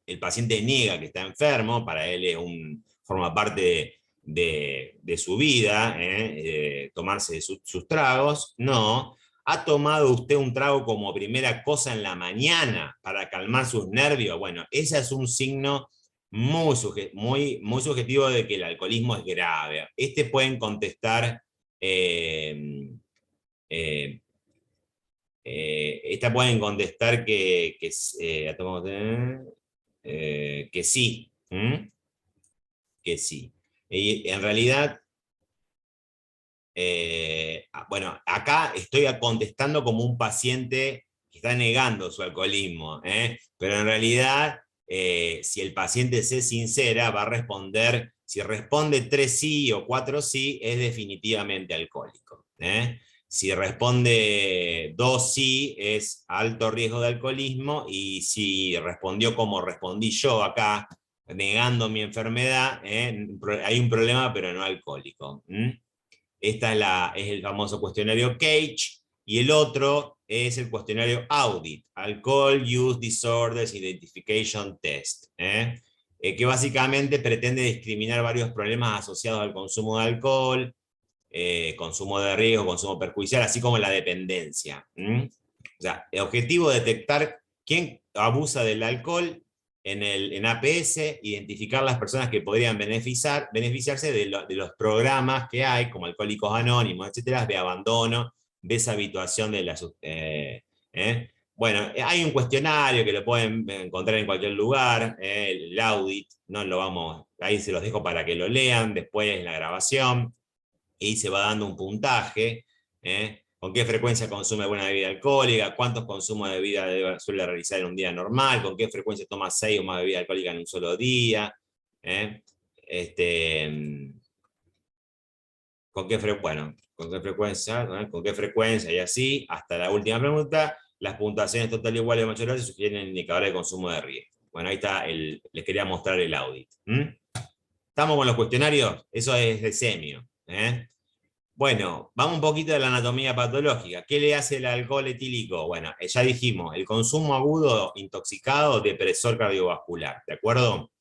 el paciente niega que está enfermo, para él forma parte de su vida, tomarse sus tragos. No. ¿Ha tomado usted un trago como primera cosa en la mañana para calmar sus nervios? Bueno, ese es un signo muy subjetivo de que el alcoholismo es grave. Pueden contestar, esta pueden contestar que sí. Que sí. Y en realidad, bueno, acá estoy contestando como un paciente que está negando su alcoholismo, pero en realidad, si el paciente se sincera, va a responder, si responde 3 sí o 4 sí, es definitivamente alcohólico. Si responde 2 sí, es alto riesgo de alcoholismo, y si respondió como respondí yo acá, negando mi enfermedad, hay un problema, pero no alcohólico. Esta es el famoso cuestionario Cage, y el otro es el cuestionario Audit, Alcohol Use Disorders Identification Test, que básicamente pretende discriminar varios problemas asociados al consumo de alcohol, consumo de riesgo, consumo perjudicial, así como la dependencia. O sea, el objetivo es detectar quién abusa del alcohol en APS, identificar las personas que podrían beneficiarse de los programas que hay, como Alcohólicos Anónimos, etcétera, de abandono, deshabituación de la Bueno, hay un cuestionario que lo pueden encontrar en cualquier lugar, el audit, no lo vamos, ahí se los dejo para que lo lean después en la grabación, y se va dando un puntaje, con qué frecuencia consume buena bebida alcohólica, cuántos consumos de bebida suele realizar en un día normal, con qué frecuencia toma 6 o más bebidas alcohólicas en un solo día, con qué frecuencia, y así, hasta la última pregunta. Las puntuaciones total iguales o mayores sugieren indicadores de consumo de riesgo. Bueno, ahí está, les quería mostrar el audit. ¿Estamos con los cuestionarios? Eso es de Semio. Bueno, vamos un poquito de la anatomía patológica. ¿Qué le hace el alcohol etílico? Bueno, ya dijimos, el consumo agudo intoxicado, depresor cardiovascular, ¿de acuerdo?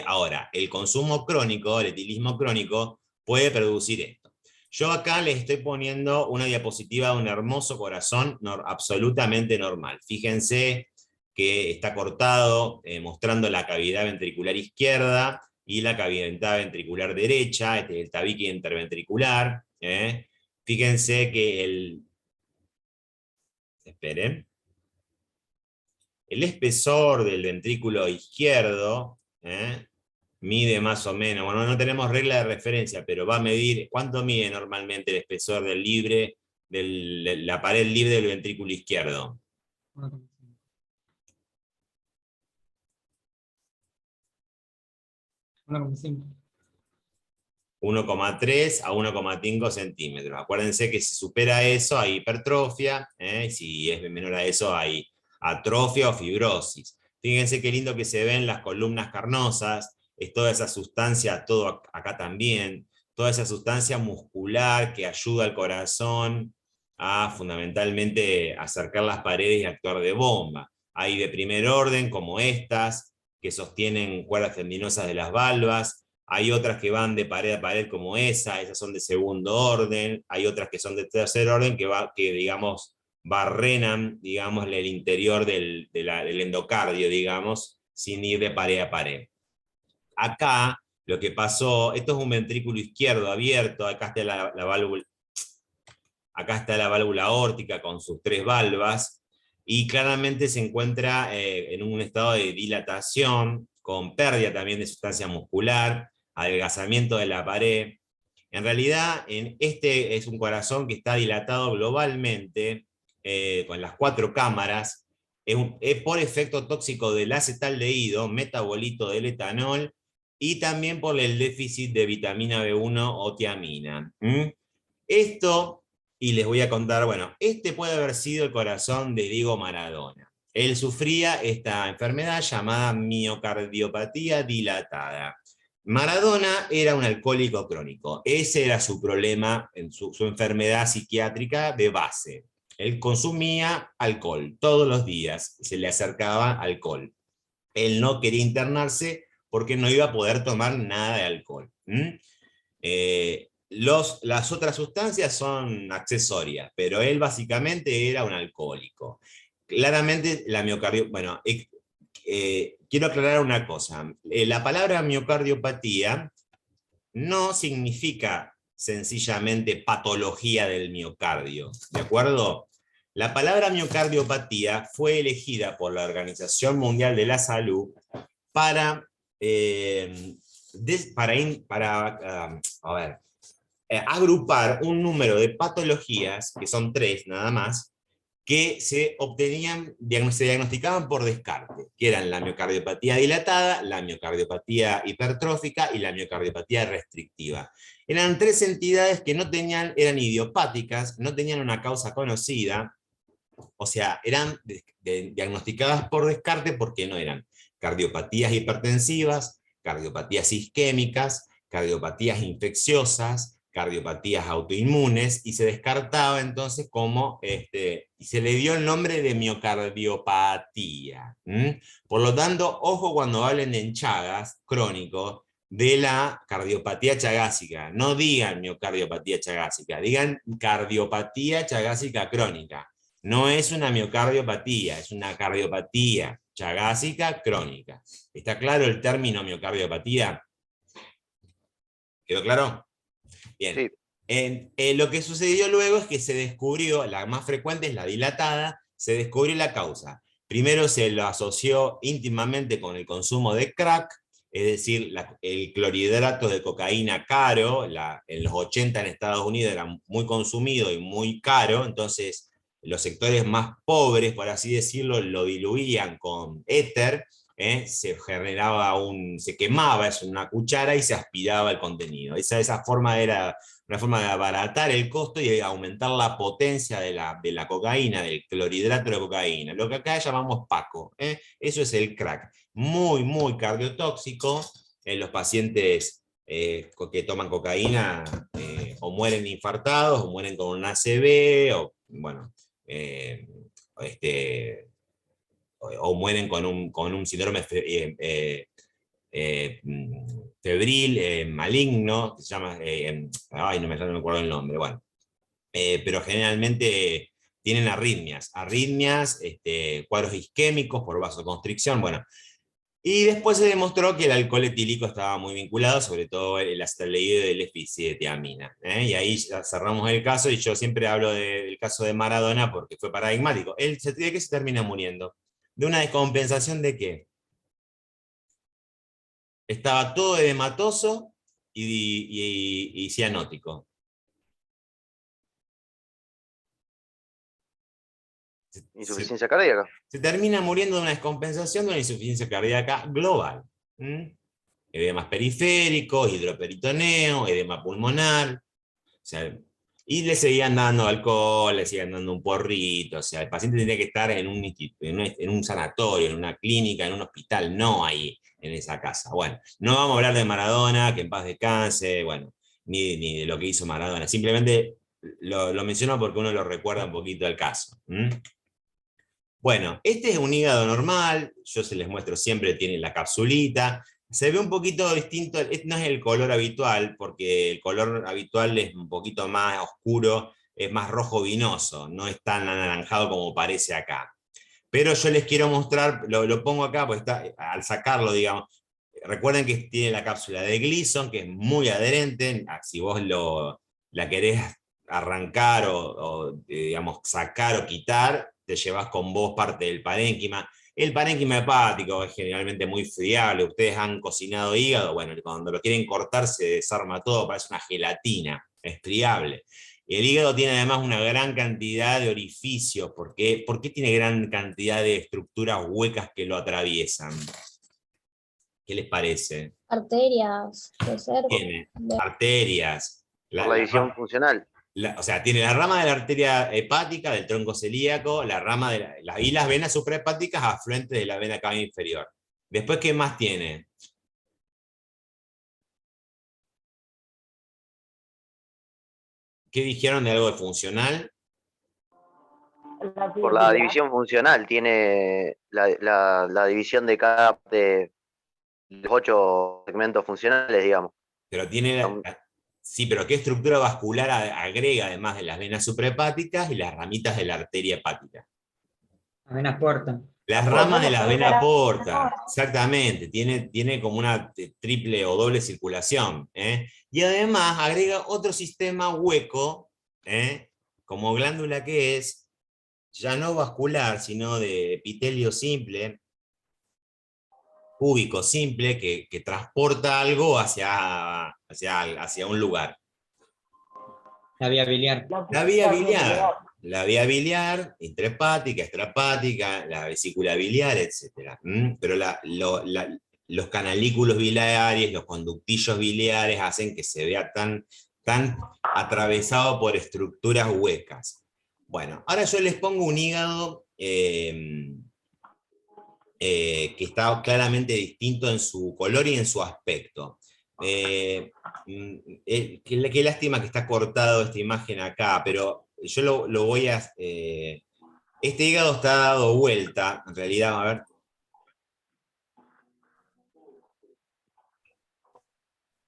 Ahora, el consumo crónico, el etilismo crónico, puede producir esto. Yo acá les estoy poniendo una diapositiva de un hermoso corazón absolutamente normal. Fíjense que está cortado, mostrando la cavidad ventricular izquierda y la cavidad ventricular derecha, este es el tabique interventricular. Fíjense que esperen, el espesor del ventrículo izquierdo mide más o menos, bueno, no tenemos regla de referencia, pero va a medir, ¿cuánto mide normalmente el espesor de la pared libre del ventrículo izquierdo? 1,3 a 1,5 centímetros. Acuérdense que si supera eso hay hipertrofia, si es menor a eso hay atrofia o fibrosis. Fíjense qué lindo que se ven las columnas carnosas, es toda esa sustancia, todo acá también, toda esa sustancia muscular que ayuda al corazón a fundamentalmente acercar las paredes y actuar de bomba. Hay de primer orden, como estas, que sostienen cuerdas tendinosas de las valvas. Hay otras que van de pared a pared como esas son de segundo orden. Hay otras que son de tercer orden que digamos, barrenan, digamos, el interior del endocardio, digamos, sin ir de pared a pared. Acá, lo que pasó, esto es un ventrículo izquierdo abierto, acá está la válvula, acá está la válvula aórtica con sus 3 valvas, y claramente se encuentra en un estado de dilatación, con pérdida también de sustancia muscular, adelgazamiento de la pared. En realidad, este es un corazón que está dilatado globalmente, con las 4 cámaras, es por efecto tóxico del acetaldehído, metabolito del etanol, y también por el déficit de vitamina B1 o tiamina. Esto, y les voy a contar, bueno, este puede haber sido el corazón de Diego Maradona. Él sufría esta enfermedad llamada miocardiopatía dilatada. Maradona era un alcohólico crónico. Ese era su problema, su enfermedad psiquiátrica de base. Él consumía alcohol todos los días, se le acercaba alcohol. él no quería internarse porque no iba a poder tomar nada de alcohol. Las otras sustancias son accesorias, pero él básicamente era un alcohólico. Claramente la miocardio... Bueno, quiero aclarar una cosa. La palabra miocardiopatía no significa sencillamente patología del miocardio, ¿de acuerdo? La palabra miocardiopatía fue elegida por la Organización Mundial de la Salud para, agrupar un número de patologías, que son 3 nada más, que se diagnosticaban por descarte, que eran la miocardiopatía dilatada, la miocardiopatía hipertrófica y la miocardiopatía restrictiva. Eran 3 entidades que eran idiopáticas, no tenían una causa conocida, o sea, eran diagnosticadas por descarte porque no eran cardiopatías hipertensivas, cardiopatías isquémicas, cardiopatías infecciosas, cardiopatías autoinmunes, y se descartaba entonces como, y se le dio el nombre de miocardiopatía. Por lo tanto, ojo cuando hablen en Chagas, crónico, de la cardiopatía chagásica. No digan miocardiopatía chagásica, digan cardiopatía chagásica crónica. No es una miocardiopatía, es una cardiopatía chagásica crónica. ¿Está claro el término miocardiopatía? ¿Quedó claro? Bien. Sí. Lo que sucedió luego es que se descubrió, la más frecuente es la dilatada, se descubrió la causa. Primero se lo asoció íntimamente con el consumo de crack, es decir, el clorhidrato de cocaína caro, en los 80 en Estados Unidos era muy consumido y muy caro, entonces los sectores más pobres, por así decirlo, lo diluían con éter, se quemaba eso en una cuchara y se aspiraba el contenido. Esa forma era una forma de abaratar el costo y de aumentar la potencia de la cocaína, del clorhidrato de cocaína, lo que acá llamamos Paco. Eso es el crack. Muy, muy cardiotóxico. En los pacientes que toman cocaína o mueren infartados, o mueren con un ACV, o bueno, o mueren con un síndrome febril, maligno, que se llama, no me acuerdo el nombre, bueno, pero generalmente tienen arritmias, cuadros isquémicos por vasoconstricción, bueno. Y después se demostró que el alcohol etílico estaba muy vinculado, sobre todo el acetaldehído y el efidecilamina. Y ahí ya cerramos el caso, y yo siempre hablo del caso de Maradona porque fue paradigmático. ¿De qué se termina muriendo? ¿De una descompensación de qué? Estaba todo edematoso y cianótico. Insuficiencia cardíaca. Se termina muriendo de una descompensación de una insuficiencia cardíaca global. Edemas periféricos, hidroperitoneo, edema pulmonar. O sea, y le seguían dando alcohol, le seguían dando un porrito. O sea, el paciente tenía que estar en un sanatorio, en una clínica, en un hospital, no ahí, en esa casa. Bueno, no vamos a hablar de Maradona, que en paz descanse, bueno, ni de lo que hizo Maradona. Simplemente lo menciono porque uno lo recuerda un poquito al caso. Bueno, este es un hígado normal, yo se les muestro siempre, tiene la capsulita, se ve un poquito distinto, no es el color habitual, porque el color habitual es un poquito más oscuro, es más rojo vinoso, no es tan anaranjado como parece acá. Pero yo les quiero mostrar, lo pongo acá, porque al sacarlo, digamos, recuerden que tiene la cápsula de Gleason, que es muy adherente, si vos la querés arrancar digamos, sacar o quitar, te llevas con vos parte del parénquima. El parénquima hepático es generalmente muy friable, ustedes han cocinado hígado, bueno, cuando lo quieren cortar se desarma todo, parece una gelatina, es friable. El hígado tiene además una gran cantidad de orificios. ¿Por qué tiene gran cantidad de estructuras huecas que lo atraviesan? ¿Qué les parece? Arterias, puede ser. Tiene arterias. Por la división funcional. O sea, tiene la rama de la arteria hepática, del tronco celíaco, la rama y las venas suprahepáticas afluentes de la vena cava inferior. Después, ¿qué más tiene? ¿Qué dijeron de algo de funcional? Por la división funcional, tiene la división de cada de los 8 segmentos funcionales, digamos. Pero tiene, Son- sí, pero ¿qué estructura vascular agrega además de las venas suprahepáticas y las ramitas de la arteria hepática? La vena porta. Las ramas de la vena porta, exactamente, tiene como una triple o doble circulación, ¿eh? Y además agrega otro sistema hueco, ¿eh? Como glándula que es, ya no vascular, sino de epitelio simple, cúbico simple, que transporta algo hacia un lugar. La vía biliar. La vía biliar, intrahepática, extrahepática, la vesícula biliar, etc. Pero los canalículos biliares, los conductillos biliares hacen que se vea tan atravesado por estructuras huecas. Bueno, ahora yo les pongo un hígado que está claramente distinto en su color y en su aspecto. Qué lástima que está cortado esta imagen acá, pero yo lo voy a... este hígado está dado vuelta, en realidad, a ver.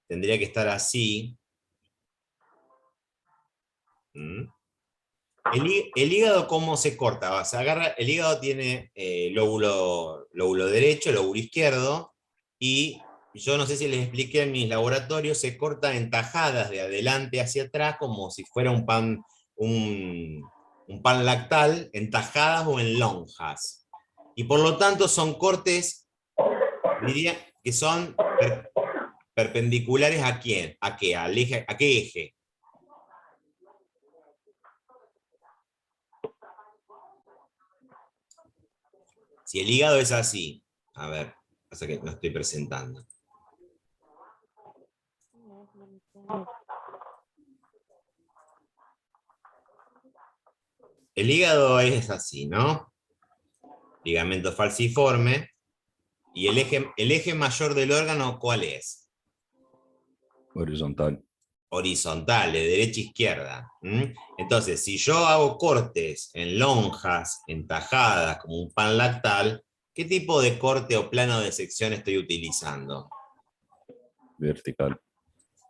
Tendría que estar así. El hígado, ¿cómo se corta? Se agarra, el hígado tiene lóbulo derecho, lóbulo izquierdo, y yo no sé si les expliqué en mis laboratorios, se corta en tajadas de adelante hacia atrás, como si fuera un pan lactal, en tajadas o en lonjas. Y por lo tanto son cortes, diría, que son perpendiculares ¿a quién? ¿A qué? ¿A qué eje? Si el hígado es así, a ver, pasa que no estoy presentando. El hígado es así, ¿no? Ligamento falciforme. ¿Y el eje mayor del órgano cuál es? Horizontal. Horizontal, de derecha a izquierda. Entonces, si yo hago cortes en lonjas, en tajadas, como un pan lactal, ¿qué tipo de corte o plano de sección estoy utilizando? Vertical.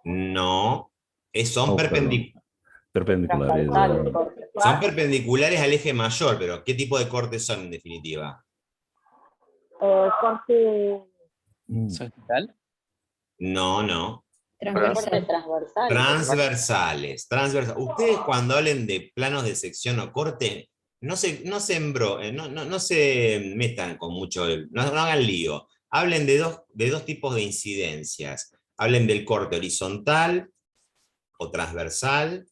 No, son Perpendiculares. son perpendiculares al eje mayor, pero ¿qué tipo de cortes son en definitiva? ¿Horizontal? No. Transversal. Transversales. Ustedes cuando hablen de planos de sección o corte, no se metan con mucho, no hagan lío. Hablen de dos tipos de incidencias. Hablen del corte horizontal o transversal,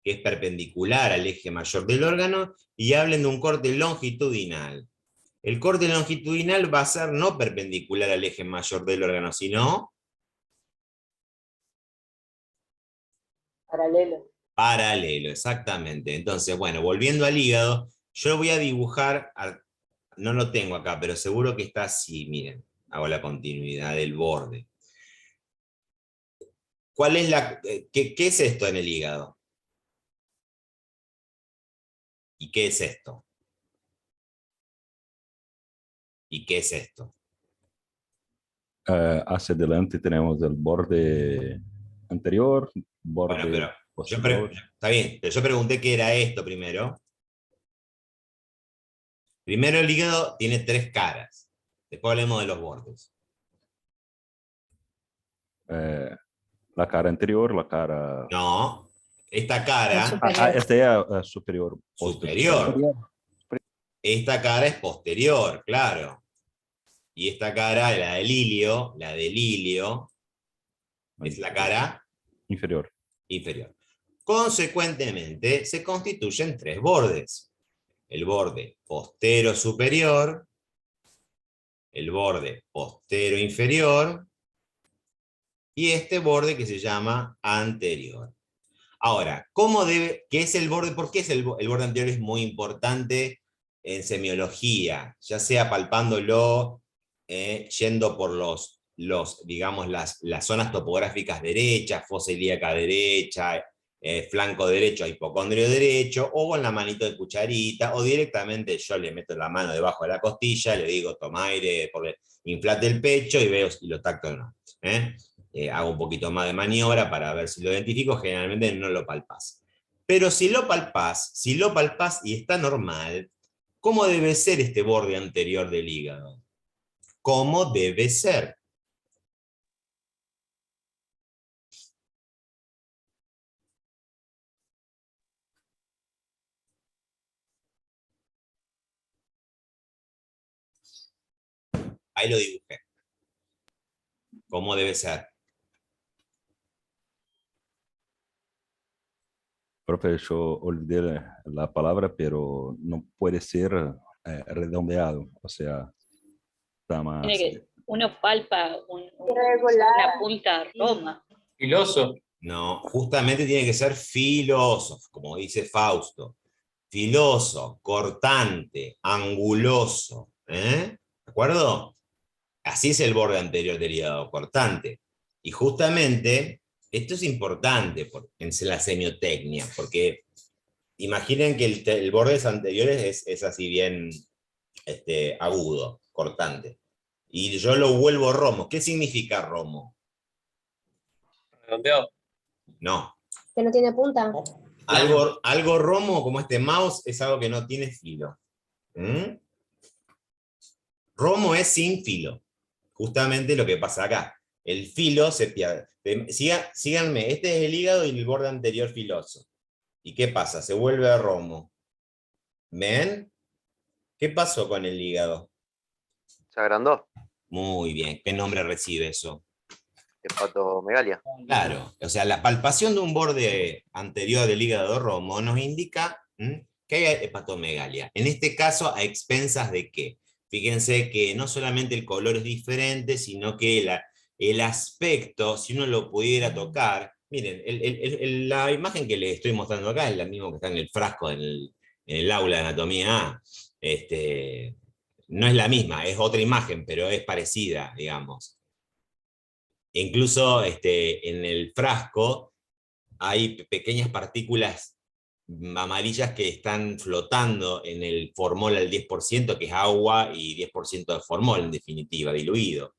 que es perpendicular al eje mayor del órgano, y hablen de un corte longitudinal. El corte longitudinal va a ser no perpendicular al eje mayor del órgano, sino paralelo, exactamente. Entonces, bueno, volviendo al hígado, yo voy a dibujar, no lo tengo acá, pero seguro que está así, miren, hago la continuidad del borde. ¿Cuál es qué es esto en el hígado? ¿Y qué es esto? ¿Y qué es esto? Hacia adelante tenemos el borde anterior, borde Bueno, pero posterior. está bien, pero yo pregunté qué era esto primero. Primero el hígado tiene 3 caras. Después hablemos de los bordes. La cara anterior, la cara... No, esta cara Esta es superior. superior. Esta cara es posterior, claro. Y esta cara, la del ilio, es la cara Inferior. inferior. Consecuentemente, se constituyen 3 bordes. El borde postero superior, el borde postero inferior, y este borde que se llama anterior. Ahora, ¿qué es el borde? ¿Por qué el borde anterior es muy importante en semiología? Ya sea palpándolo, yendo por digamos, las zonas topográficas derechas, fosa ilíaca derecha, flanco derecho a hipocondrio derecho, o con la manito de cucharita, o directamente yo le meto la mano debajo de la costilla, le digo, toma aire, inflate el pecho y veo si lo tacto o no. Hago un poquito más de maniobra para ver si lo identifico, generalmente no lo palpás. Pero si lo palpás y está normal, ¿cómo debe ser este borde anterior del hígado? ¿Cómo debe ser? Ahí lo dibujé. ¿Cómo debe ser? Profe, yo olvidé la palabra, pero no puede ser redondeado, o sea, está más... Uno palpa una punta roma. Filoso. No, justamente tiene que ser filoso, como dice Fausto. Filoso, cortante, anguloso. ¿De acuerdo? Así es el borde anterior del hígado, cortante. Y justamente, esto es importante en la semiotecnia, porque imaginen que el borde anterior es así bien agudo, cortante. Y yo lo vuelvo romo. ¿Qué significa romo? Redondeado. No. Que no tiene punta. Algo romo, como este mouse, es algo que no tiene filo. Romo es sin filo. Justamente lo que pasa acá. El filo se pierde. Síganme, este es el hígado y el borde anterior filoso. ¿Y qué pasa? Se vuelve romo. ¿Ven? ¿Qué pasó con el hígado? Se agrandó. Muy bien. ¿Qué nombre recibe eso? Hepatomegalia. Claro. O sea, la palpación de un borde anterior del hígado romo nos indica que hay hepatomegalia. En este caso, ¿a expensas de qué? Fíjense que no solamente el color es diferente, sino que el aspecto, si uno lo pudiera tocar, miren, la imagen que les estoy mostrando acá es la misma que está en el frasco en el aula de anatomía A. No es la misma, es otra imagen, pero es parecida, digamos. Incluso en el frasco hay pequeñas partículas amarillas que están flotando en el formol al 10%, que es agua, y 10% de formol, en definitiva, diluido.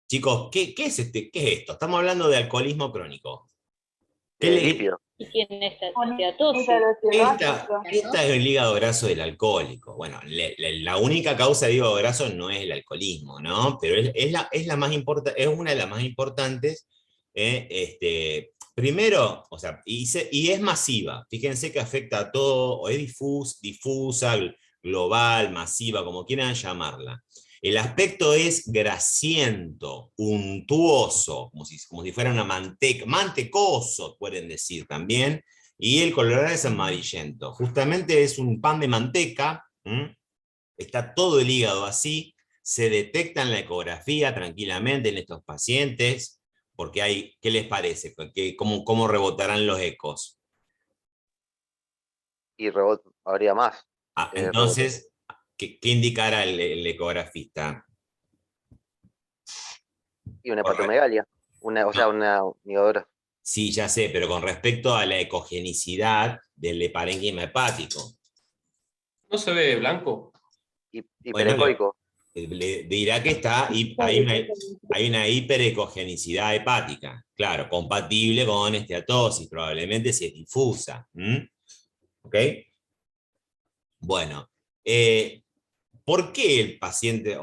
Chicos, ¿qué es esto? Estamos hablando de alcoholismo crónico. Lípido. ¿Y quién es esteatosis? Esta es el hígado graso del alcohólico. Bueno, la única causa de hígado graso no es el alcoholismo, ¿no? Pero es una de las más importantes. Primero, o sea, y es masiva. Fíjense que afecta a todo, o es difusa, global, masiva, como quieran llamarla. El aspecto es grasiento, untuoso, como si fuera una manteca, mantecoso, pueden decir también, y el color es amarillento. Justamente es un pan de manteca, está todo el hígado así, se detecta en la ecografía tranquilamente en estos pacientes, porque ¿qué les parece? ¿Cómo rebotarán los ecos? Y habría más. Entonces, ¿qué indicará el ecografista? Y una hepatomegalia. O sea, una hígado. Sí, ya sé, pero con respecto a la ecogenicidad del parénquima hepático. ¿No se ve blanco? Hiperecoico. Le dirá que hay una hiperecogenicidad hepática, claro, compatible con esteatosis, probablemente si es difusa. ¿Ok? Bueno, ¿por qué el paciente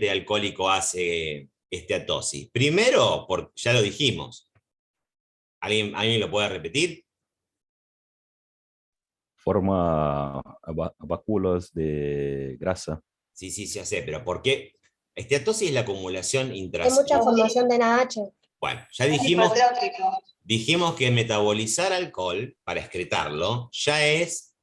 alcohólico hace esteatosis? Primero, ya lo dijimos. ¿Alguien lo puede repetir? Forma vacuolas de grasa. Sí, ya sé, pero ¿por qué? Esteatosis es la acumulación Hay intracelular. mucha formación de NAH. Bueno, ya dijimos que metabolizar alcohol, para excretarlo, ya es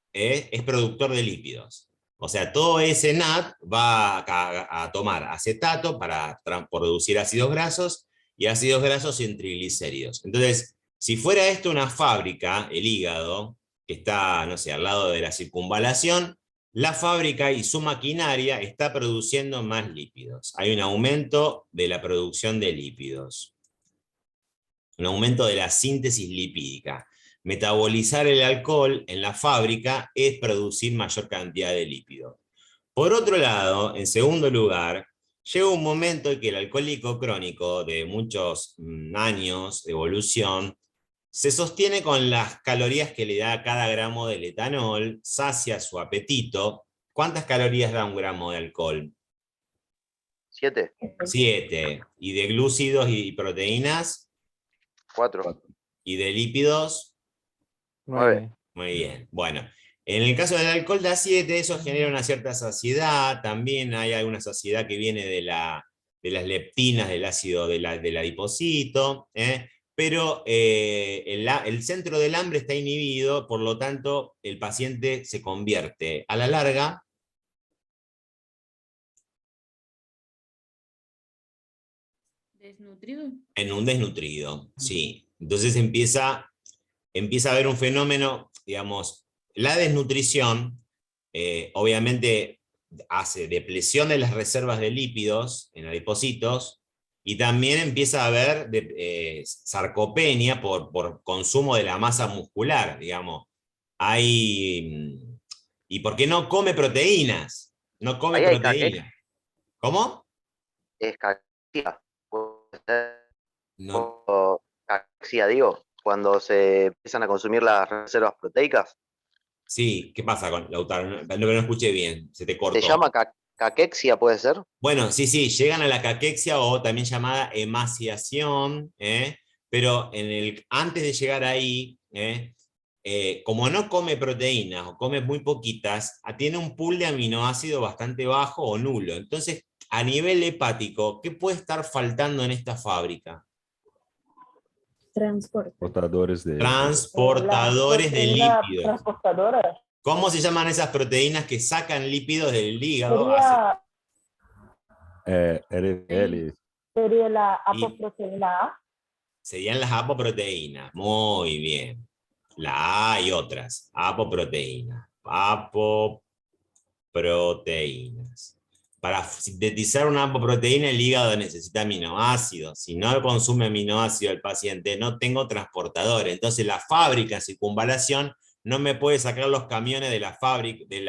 productor de lípidos. O sea, todo ese NAD va a tomar acetato para producir ácidos grasos, y ácidos grasos sin triglicéridos. Entonces, si fuera esto una fábrica, el hígado, que está, no sé, al lado de la circunvalación, la fábrica y su maquinaria está produciendo más lípidos. Hay un aumento de la producción de lípidos. Un aumento de la síntesis lipídica. Metabolizar el alcohol en la fábrica es producir mayor cantidad de lípidos. Por otro lado, en segundo lugar, llega un momento en que el alcohólico crónico de muchos años de evolución se sostiene con las calorías que le da cada gramo del etanol, sacia su apetito. ¿Cuántas calorías da un gramo de alcohol? 7. 7. ¿Y de glúcidos y proteínas? 4. ¿Y de lípidos? 9. Muy bien. Bueno, en el caso del alcohol da 7, eso genera una cierta saciedad. También hay alguna saciedad que viene de las leptinas del ácido del adipocito, pero el centro del hambre está inhibido, por lo tanto el paciente se convierte a la larga ¿Desnutrido? en un desnutrido, sí. Entonces empieza a haber un fenómeno, digamos, la desnutrición, obviamente hace depresión de las reservas de lípidos en adipocitos, y también empieza a haber sarcopenia por consumo de la masa muscular, digamos. ¿Y por qué no come proteínas? No come Ahí hay proteínas. ¿Cómo? Es caquexia. Puede ser. No. O caquexia, digo, cuando se empiezan a consumir las reservas proteicas. Sí, ¿qué pasa con Lautaro? No escuché bien, se te cortó. ¿Se llama caquexia, puede ser? Bueno, sí, llegan a la caquexia o también llamada emaciación, pero antes de llegar ahí, como no come proteínas o come muy poquitas, tiene un pool de aminoácidos bastante bajo o nulo. Entonces, a nivel hepático, ¿qué puede estar faltando en esta fábrica? Transportadores de lípidos. Transportadora. ¿Cómo se llaman esas proteínas que sacan lípidos del hígado? Sería la apoproteína A. Serían las apoproteínas. Muy bien. La A y otras. Apoproteínas. Apoproteínas. Para sintetizar una apoproteína, el hígado necesita aminoácidos. Si no consume aminoácidos el paciente, no tengo transportadores. Entonces la fábrica en circunvalación no me puede sacar los camiones de la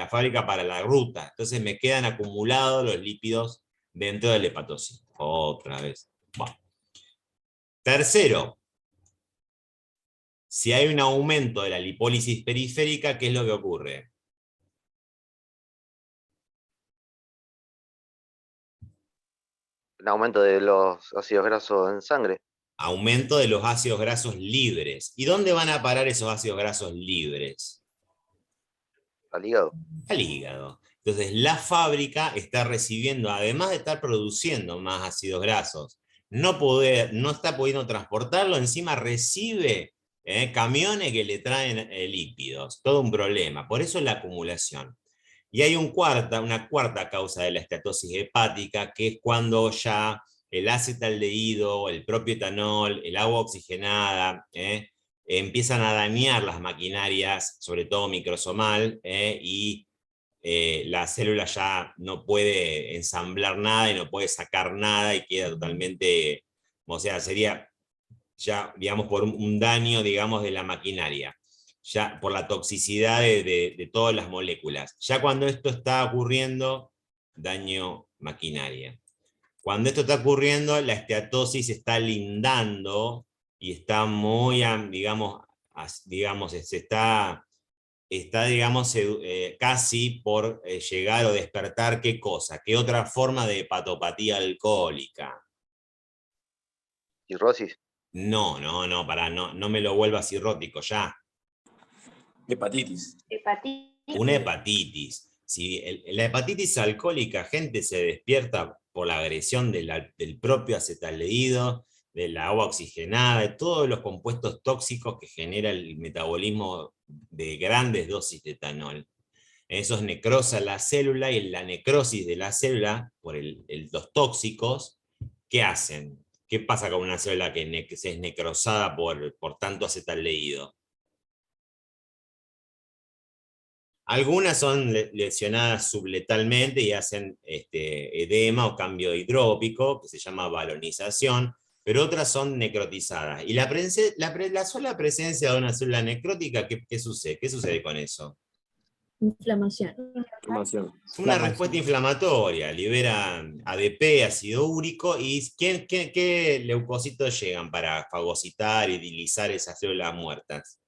fábrica para la ruta. Entonces me quedan acumulados los lípidos dentro del hepatocito. Otra vez. Bueno. Tercero, si hay un aumento de la lipólisis periférica, ¿qué es lo que ocurre? El aumento de los ácidos grasos en sangre. Aumento de los ácidos grasos libres. ¿Y dónde van a parar esos ácidos grasos libres? Al hígado. Al hígado. Entonces la fábrica está recibiendo, además de estar produciendo más ácidos grasos, no está pudiendo transportarlo, encima recibe camiones que le traen lípidos. Todo un problema. Por eso es la acumulación. Y hay una cuarta causa de la esteatosis hepática, que es cuando ya el acetaldehído, el propio etanol, el agua oxigenada, empiezan a dañar las maquinarias, sobre todo microsomal, y la célula ya no puede ensamblar nada y no puede sacar nada y queda totalmente, o sea, sería ya, digamos, por un daño, digamos, de la maquinaria, ya por la toxicidad de todas las moléculas. Ya cuando esto está ocurriendo, daño maquinaria. Cuando esto está ocurriendo, la esteatosis está lindando y está muy, digamos, está digamos, casi por llegar o despertar, ¿qué cosa? ¿Qué otra forma de hepatopatía alcohólica? ¿Cirrosis? No, no me lo vuelva cirrótico ya. Hepatitis. Una hepatitis. Si la hepatitis alcohólica, gente, se despierta por la agresión del propio acetaldehído, del agua oxigenada, de todos los compuestos tóxicos que genera el metabolismo de grandes dosis de etanol. Eso necrosa la célula, y en la necrosis de la célula por los tóxicos, ¿qué hacen? ¿Qué pasa con una célula que es necrosada por tanto acetaldehído? Algunas son lesionadas subletalmente y hacen edema o cambio hidrópico, que se llama balonización, pero otras son necrotizadas. Y la sola presencia de una célula necrótica, ¿qué sucede? ¿Qué sucede con eso? Inflamación. Una respuesta inflamatoria, liberan ADP, ácido úrico, y ¿qué leucocitos llegan para fagocitar y dilisar esas células muertas?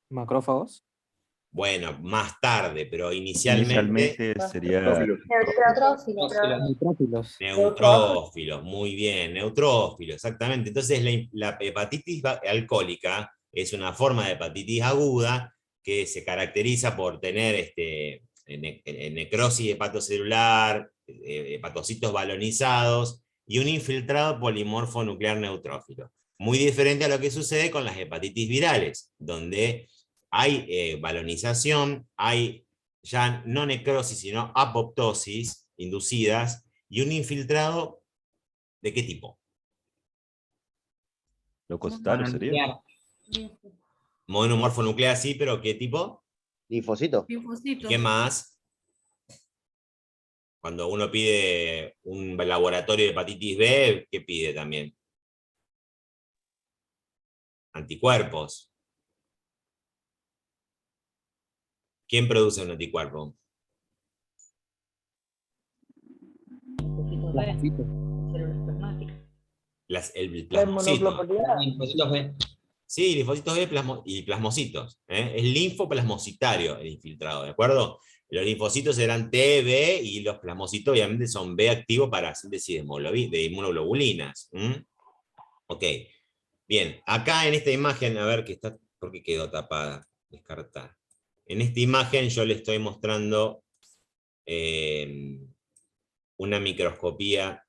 Macrófagos. Bueno, más tarde, pero inicialmente sería Neutrófilos. neutrófilos, muy bien, neutrófilos, exactamente. Entonces la hepatitis alcohólica es una forma de hepatitis aguda que se caracteriza por tener necrosis hepatocelular, hepatocitos balonizados y un infiltrado polimorfo nuclear neutrófilo. Muy diferente a lo que sucede con las hepatitis virales, donde hay balonización, hay ya no necrosis, sino apoptosis inducidas, y un infiltrado, ¿de qué tipo? Leucocitario sería. Monomorfo nuclear, sí, pero ¿qué tipo? Linfocito. ¿Y qué más? Cuando uno pide un laboratorio de hepatitis B, ¿qué pide también? Anticuerpos. ¿Quién produce un anticuerpo? El plasmocito. Linfocitos B. Sí, linfocitos B y plasmocitos. Es linfoplasmocitario el infiltrado, ¿de acuerdo? Los linfocitos serán T, B, y los plasmocitos obviamente son B activos para síntesis de inmunoglobulinas. Ok. Bien, acá en esta imagen, a ver, ¿por qué quedó tapada? Descartar. En esta imagen yo le estoy mostrando una microscopía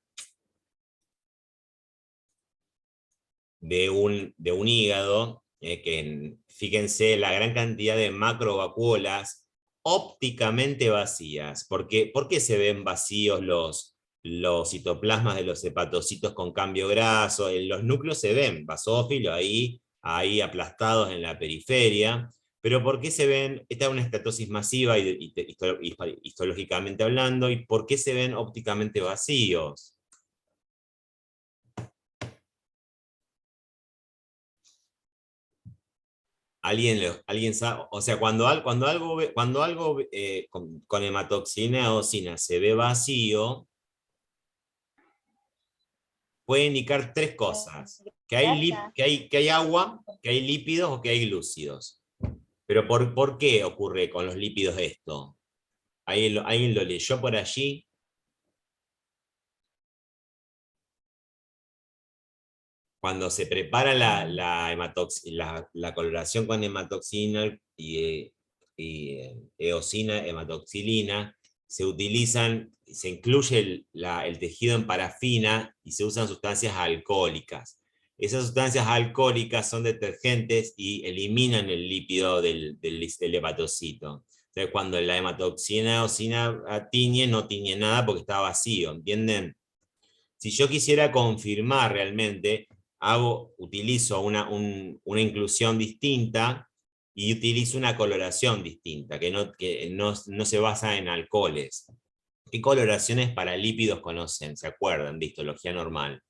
de un hígado, que fíjense la gran cantidad de macrovacuolas ópticamente vacías. ¿Por qué se ven vacíos los citoplasmas de los hepatocitos con cambio graso? En los núcleos se ven basófilos ahí aplastados en la periferia. Pero ¿por qué se ven? Esta es una estatosis masiva histológicamente hablando, ¿y por qué se ven ópticamente vacíos? ¿Alguien sabe? O sea, cuando algo con hematoxina y eosina se ve vacío, puede indicar tres cosas: que hay agua, que hay lípidos o que hay glúcidos. Pero ¿por qué ocurre con los lípidos esto? ¿Alguien lo leyó por allí? Cuando se prepara la coloración con hematoxina y eosina, hematoxilina, se incluye el tejido en parafina y se usan sustancias alcohólicas. Esas sustancias alcohólicas son detergentes y eliminan el lípido del hepatocito. Entonces, cuando la hematoxina eosina tiñe, no tiñe nada porque está vacío, ¿entienden? Si yo quisiera confirmar realmente, utilizo una inclusión distinta y utilizo una coloración distinta, que no se basa en alcoholes. ¿Qué coloraciones para lípidos conocen? ¿Se acuerdan de histología normal?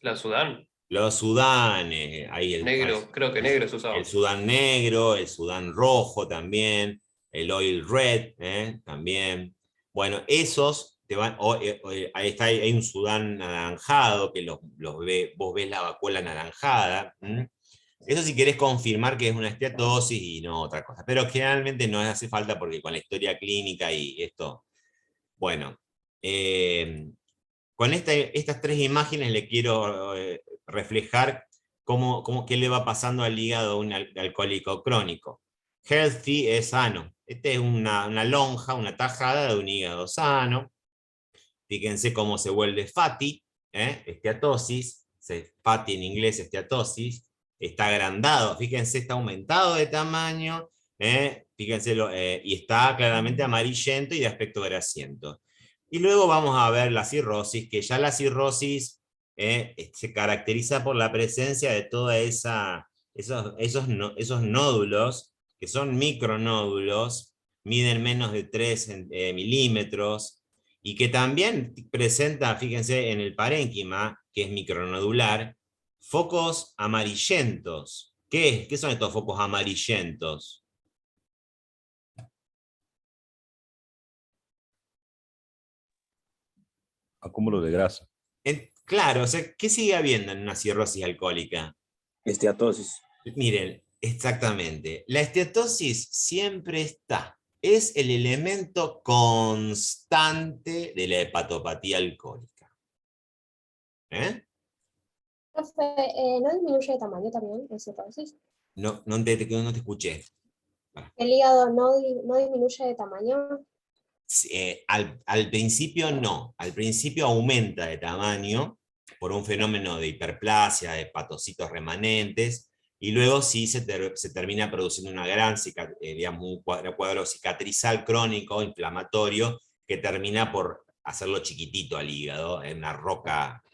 La Sudán. Los sudanes, ahí Negro, creo que negro se usaba. El sudán negro, el sudán rojo también, el oil red también. Bueno, esos te van, ahí está, hay un sudán anaranjado, que vos ves la vacuola anaranjada. Eso si querés confirmar que es una esteatosis y no otra cosa. Pero generalmente no hace falta porque con la historia clínica y esto. Bueno, con estas tres imágenes le quiero reflejar qué le va pasando al hígado a un alcohólico crónico. Healthy es sano. Esta es una lonja, una tajada de un hígado sano. Fíjense cómo se vuelve fatty, esteatosis. Fatty en inglés, esteatosis. Está agrandado, fíjense, está aumentado de tamaño. Fíjense, y está claramente amarillento y de aspecto grasiento. Y luego vamos a ver la cirrosis, que ya la cirrosis se caracteriza por la presencia de toda esa esos nódulos, que son micronódulos, miden menos de 3 milímetros, y que también presenta, fíjense, en el parénquima, que es micronodular, focos amarillentos. ¿Qué son estos focos amarillentos? Acúmulo de grasa. Claro, o sea, ¿qué sigue habiendo en una cirrosis alcohólica? Esteatosis. Miren, exactamente. La esteatosis siempre está. Es el elemento constante de la hepatopatía alcohólica. ¿Eh? Profe, ¿no disminuye de tamaño también en cirrosis? No te escuché. ¿El hígado no disminuye de tamaño? Al principio no. Al principio aumenta de tamaño por un fenómeno de hiperplasia, de hepatocitos remanentes, y luego sí se termina produciendo una gran digamos, un cuadro cicatrizal crónico, inflamatorio, que termina por hacerlo chiquitito al hígado, en una roca,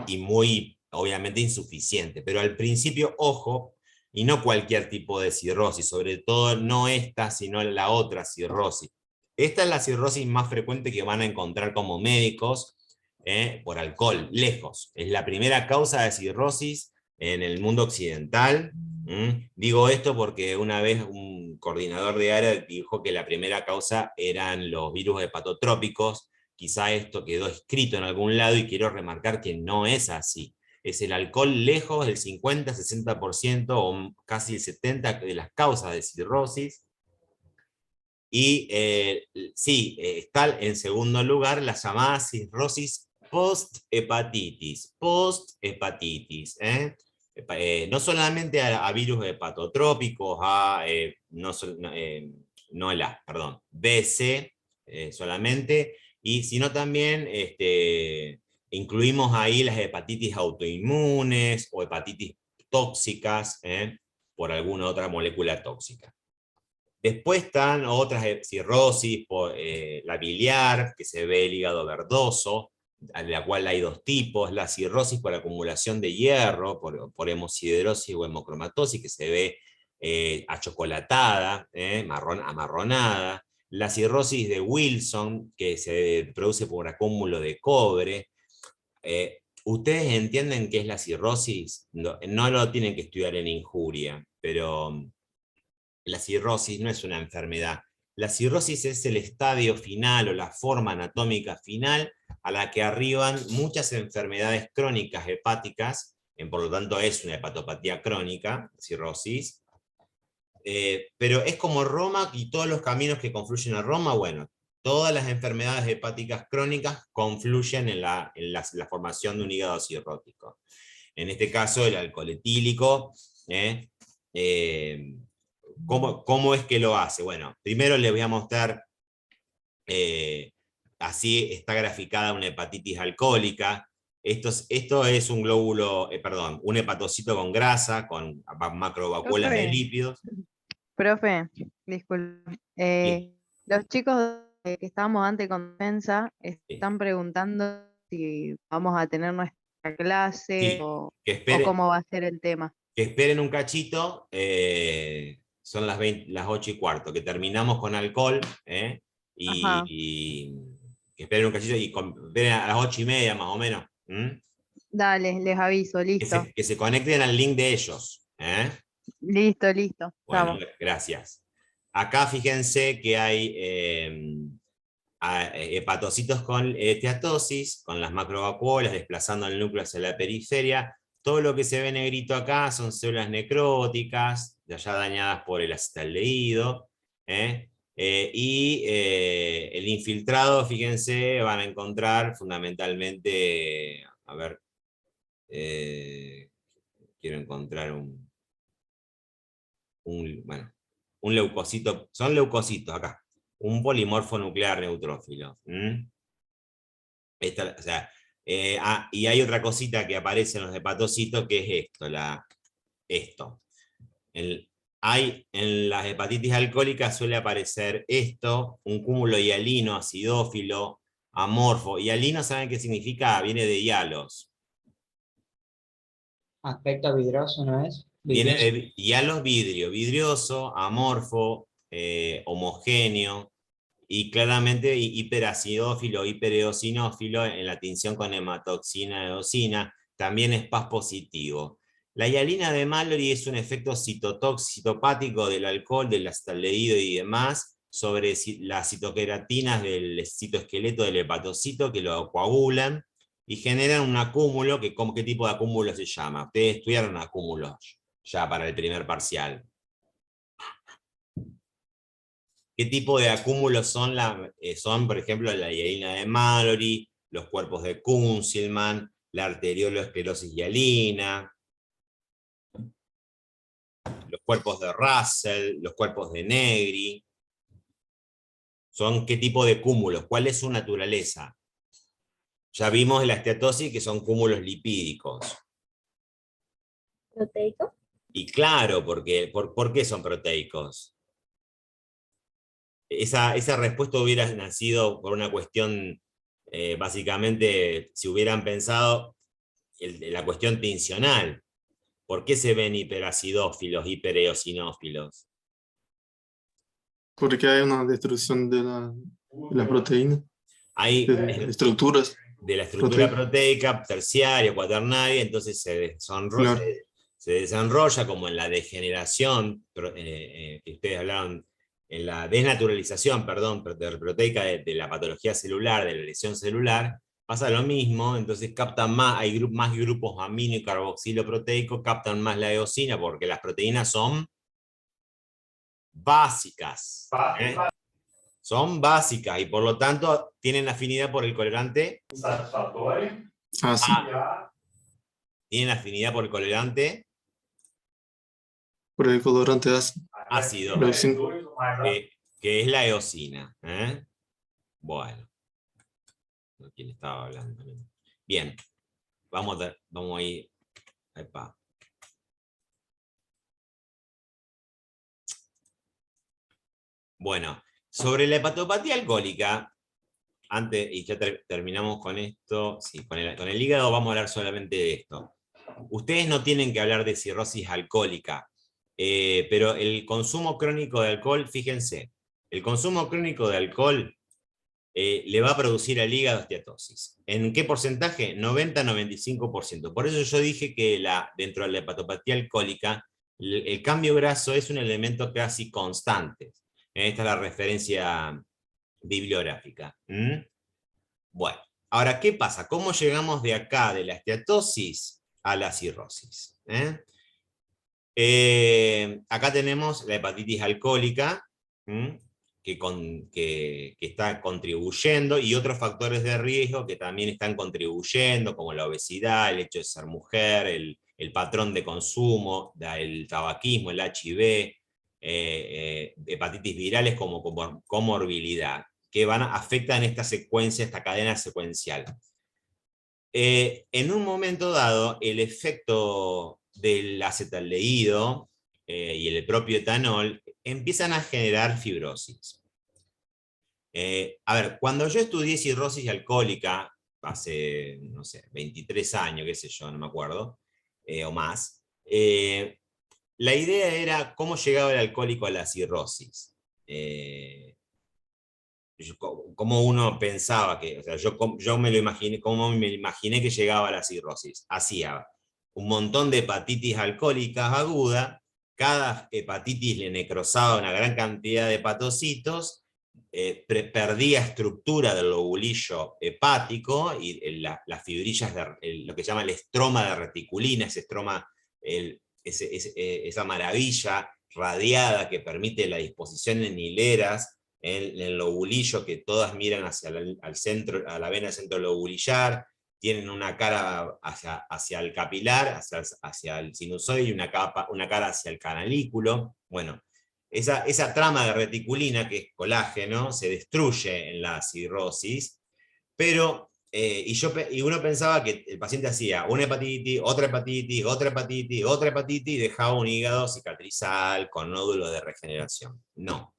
y muy, obviamente, insuficiente. Pero al principio, ojo, y no cualquier tipo de cirrosis, sobre todo no esta, sino la otra cirrosis. Esta es la cirrosis más frecuente que van a encontrar como médicos, por alcohol, lejos. Es la primera causa de cirrosis en el mundo occidental. Digo esto porque una vez un coordinador de área dijo que la primera causa eran los virus hepatotrópicos. Quizá esto quedó escrito en algún lado y quiero remarcar que no es así. Es el alcohol lejos del 50-60% o casi el 70% de las causas de cirrosis. Y sí, está en segundo lugar la llamada cirrosis post-hepatitis. Post-hepatitis. No solamente a virus hepatotrópicos, no el A, perdón, BC solamente, sino también incluimos ahí las hepatitis autoinmunes o hepatitis tóxicas por alguna otra molécula tóxica. Después están otras cirrosis, la biliar, que se ve el hígado verdoso, de la cual hay dos tipos: la cirrosis por acumulación de hierro, por hemosiderosis o hemocromatosis, que se ve achocolatada, amarronada; la cirrosis de Wilson, que se produce por acúmulo de cobre. ¿Ustedes entienden qué es la cirrosis? No lo tienen que estudiar en injuria, pero la cirrosis no es una enfermedad. La cirrosis es el estadio final o la forma anatómica final a la que arriban muchas enfermedades crónicas hepáticas, por lo tanto es una hepatopatía crónica, cirrosis. Pero es como Roma y todos los caminos que confluyen a Roma. Bueno, todas las enfermedades hepáticas crónicas confluyen en la formación de un hígado cirrótico. En este caso, el alcohol etílico. ¿Cómo es que lo hace? Bueno, primero les voy a mostrar, así está graficada una hepatitis alcohólica. Esto es un glóbulo, un hepatocito con grasa, con macrovacuolas de lípidos. Profe, disculpe. Los chicos que estábamos antes con defensa están preguntando si vamos a tener nuestra clase o cómo va a ser el tema. Que esperen un cachito, son las 8:15, que terminamos con alcohol, y que esperen un cachito y esperen a las 8:30 más o menos. Dale, les aviso, listo. Que se conecten al link de ellos. Listo. Bueno, gracias. Acá fíjense que hay hepatocitos con esteatosis, con las macrovacuolas desplazando el núcleo hacia la periferia. Todo lo que se ve negrito acá son células necróticas, ya dañadas por el acetaldehído. Y el infiltrado, fíjense, van a encontrar fundamentalmente, a ver, quiero encontrar un leucocito, son leucocitos acá, un polimorfo nuclear neutrófilo. O sea, y hay otra cosita que aparece en los hepatocitos, que es esto. En las hepatitis alcohólicas suele aparecer esto, un cúmulo hialino, acidófilo, amorfo. Hialino, ¿saben qué significa? Viene de hialos. Aspecto vidroso, ¿no es? Y a los vidrioso, amorfo, homogéneo, y claramente hiperacidófilo, hipereosinófilo en la tinción con hematoxina eosina, también es Paz positivo. La hialina de Mallory es un efecto citopático del alcohol, del acetaldehído y demás, sobre las citoqueratinas del citoesqueleto del hepatocito que lo coagulan y generan un acúmulo, ¿qué tipo de acúmulo se llama? Ustedes estudiaron acúmulos ya para el primer parcial. ¿Qué tipo de acúmulos son? Son, por ejemplo, la hialina de Mallory, los cuerpos de Kunzelman, la arterioloesclerosis hialina, los cuerpos de Russell, los cuerpos de Negri. ¿Son qué tipo de cúmulos? ¿Cuál es su naturaleza? Ya vimos la esteatosis que son cúmulos lipídicos. ¿Proteico? Y claro, ¿por qué son proteicos? Esa respuesta hubiera nacido por una cuestión, básicamente, si hubieran pensado la cuestión tensional. ¿Por qué se ven hiperacidófilos, hipereosinófilos? Porque hay una destrucción de la proteína. Hay estructuras. De la estructura proteica terciaria, cuaternaria, entonces se desenrolla como en la degeneración, que ustedes hablaron, en la desnaturalización, perdón, proteica de la patología celular, de la lesión celular, pasa lo mismo, entonces captan más, hay más grupos amino y carboxilo proteico, captan más la eosina, porque las proteínas son básicas. Son básicas y por lo tanto tienen afinidad por el colorante. Sí. Tienen afinidad por el colorante. Por el colorante ácido. Que es la eosina. Bueno. ¿Quién estaba hablando? Bien. Vamos a ir. Epa. Bueno. Sobre la hepatopatía alcohólica, y ya terminamos con esto, sí, con el hígado vamos a hablar solamente de esto. Ustedes no tienen que hablar de cirrosis alcohólica, pero el consumo crónico de alcohol, fíjense, el consumo crónico de alcohol le va a producir al hígado esteatosis. ¿En qué porcentaje? 90-95%. Por eso yo dije que dentro de la hepatopatía alcohólica, el cambio graso es un elemento casi constante. Esta es la referencia bibliográfica. Bueno, ahora, ¿qué pasa? ¿Cómo llegamos de acá, de la esteatosis, a la cirrosis? Acá tenemos la hepatitis alcohólica, que está contribuyendo, y otros factores de riesgo que también están contribuyendo, como la obesidad, el hecho de ser mujer, el patrón de consumo, el tabaquismo, el HIV, hepatitis virales como comorbilidad, que afectan esta secuencia, esta cadena secuencial. En un momento dado, el efecto del acetaldehído y el propio etanol empiezan a generar fibrosis. A ver, cuando yo estudié cirrosis alcohólica, hace, no sé, 23 años, qué sé yo, no me acuerdo, o más, la idea era cómo llegaba el alcohólico a la cirrosis. Cómo uno pensaba que, o sea, yo me lo imaginé, cómo me imaginé que llegaba a la cirrosis. Hacía un montón de hepatitis alcohólicas aguda, cada hepatitis le necrosaba una gran cantidad de hepatocitos, perdía estructura del lobulillo hepático, y las fibrillas, lo que se llama el estroma de reticulina, ese estroma, esa maravilla radiada que permite la disposición en hileras en el lobulillo, que todas miran hacia al centro, a la vena centrolobulillar, tienen una cara hacia el capilar, hacia el sinusoide, y una cara hacia el canalículo. Bueno, esa trama de reticulina, que es colágeno, se destruye en la cirrosis, pero y uno pensaba que el paciente hacía una hepatitis, otra hepatitis, otra hepatitis, otra hepatitis, y dejaba un hígado cicatrizal con nódulos de regeneración. No.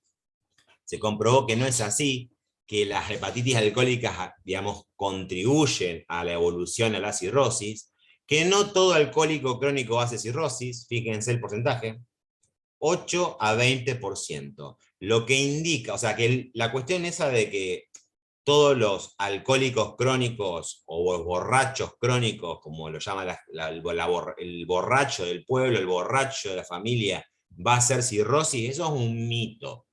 Se comprobó que no es así, que las hepatitis alcohólicas, digamos, contribuyen a la evolución a la cirrosis, que no todo alcohólico crónico hace cirrosis, fíjense el porcentaje, 8 a 20%, lo que indica, o sea, que la cuestión esa de que todos los alcohólicos crónicos o borrachos crónicos, como lo llama el borracho del pueblo, el borracho de la familia, va a ser cirrosis, eso es un mito.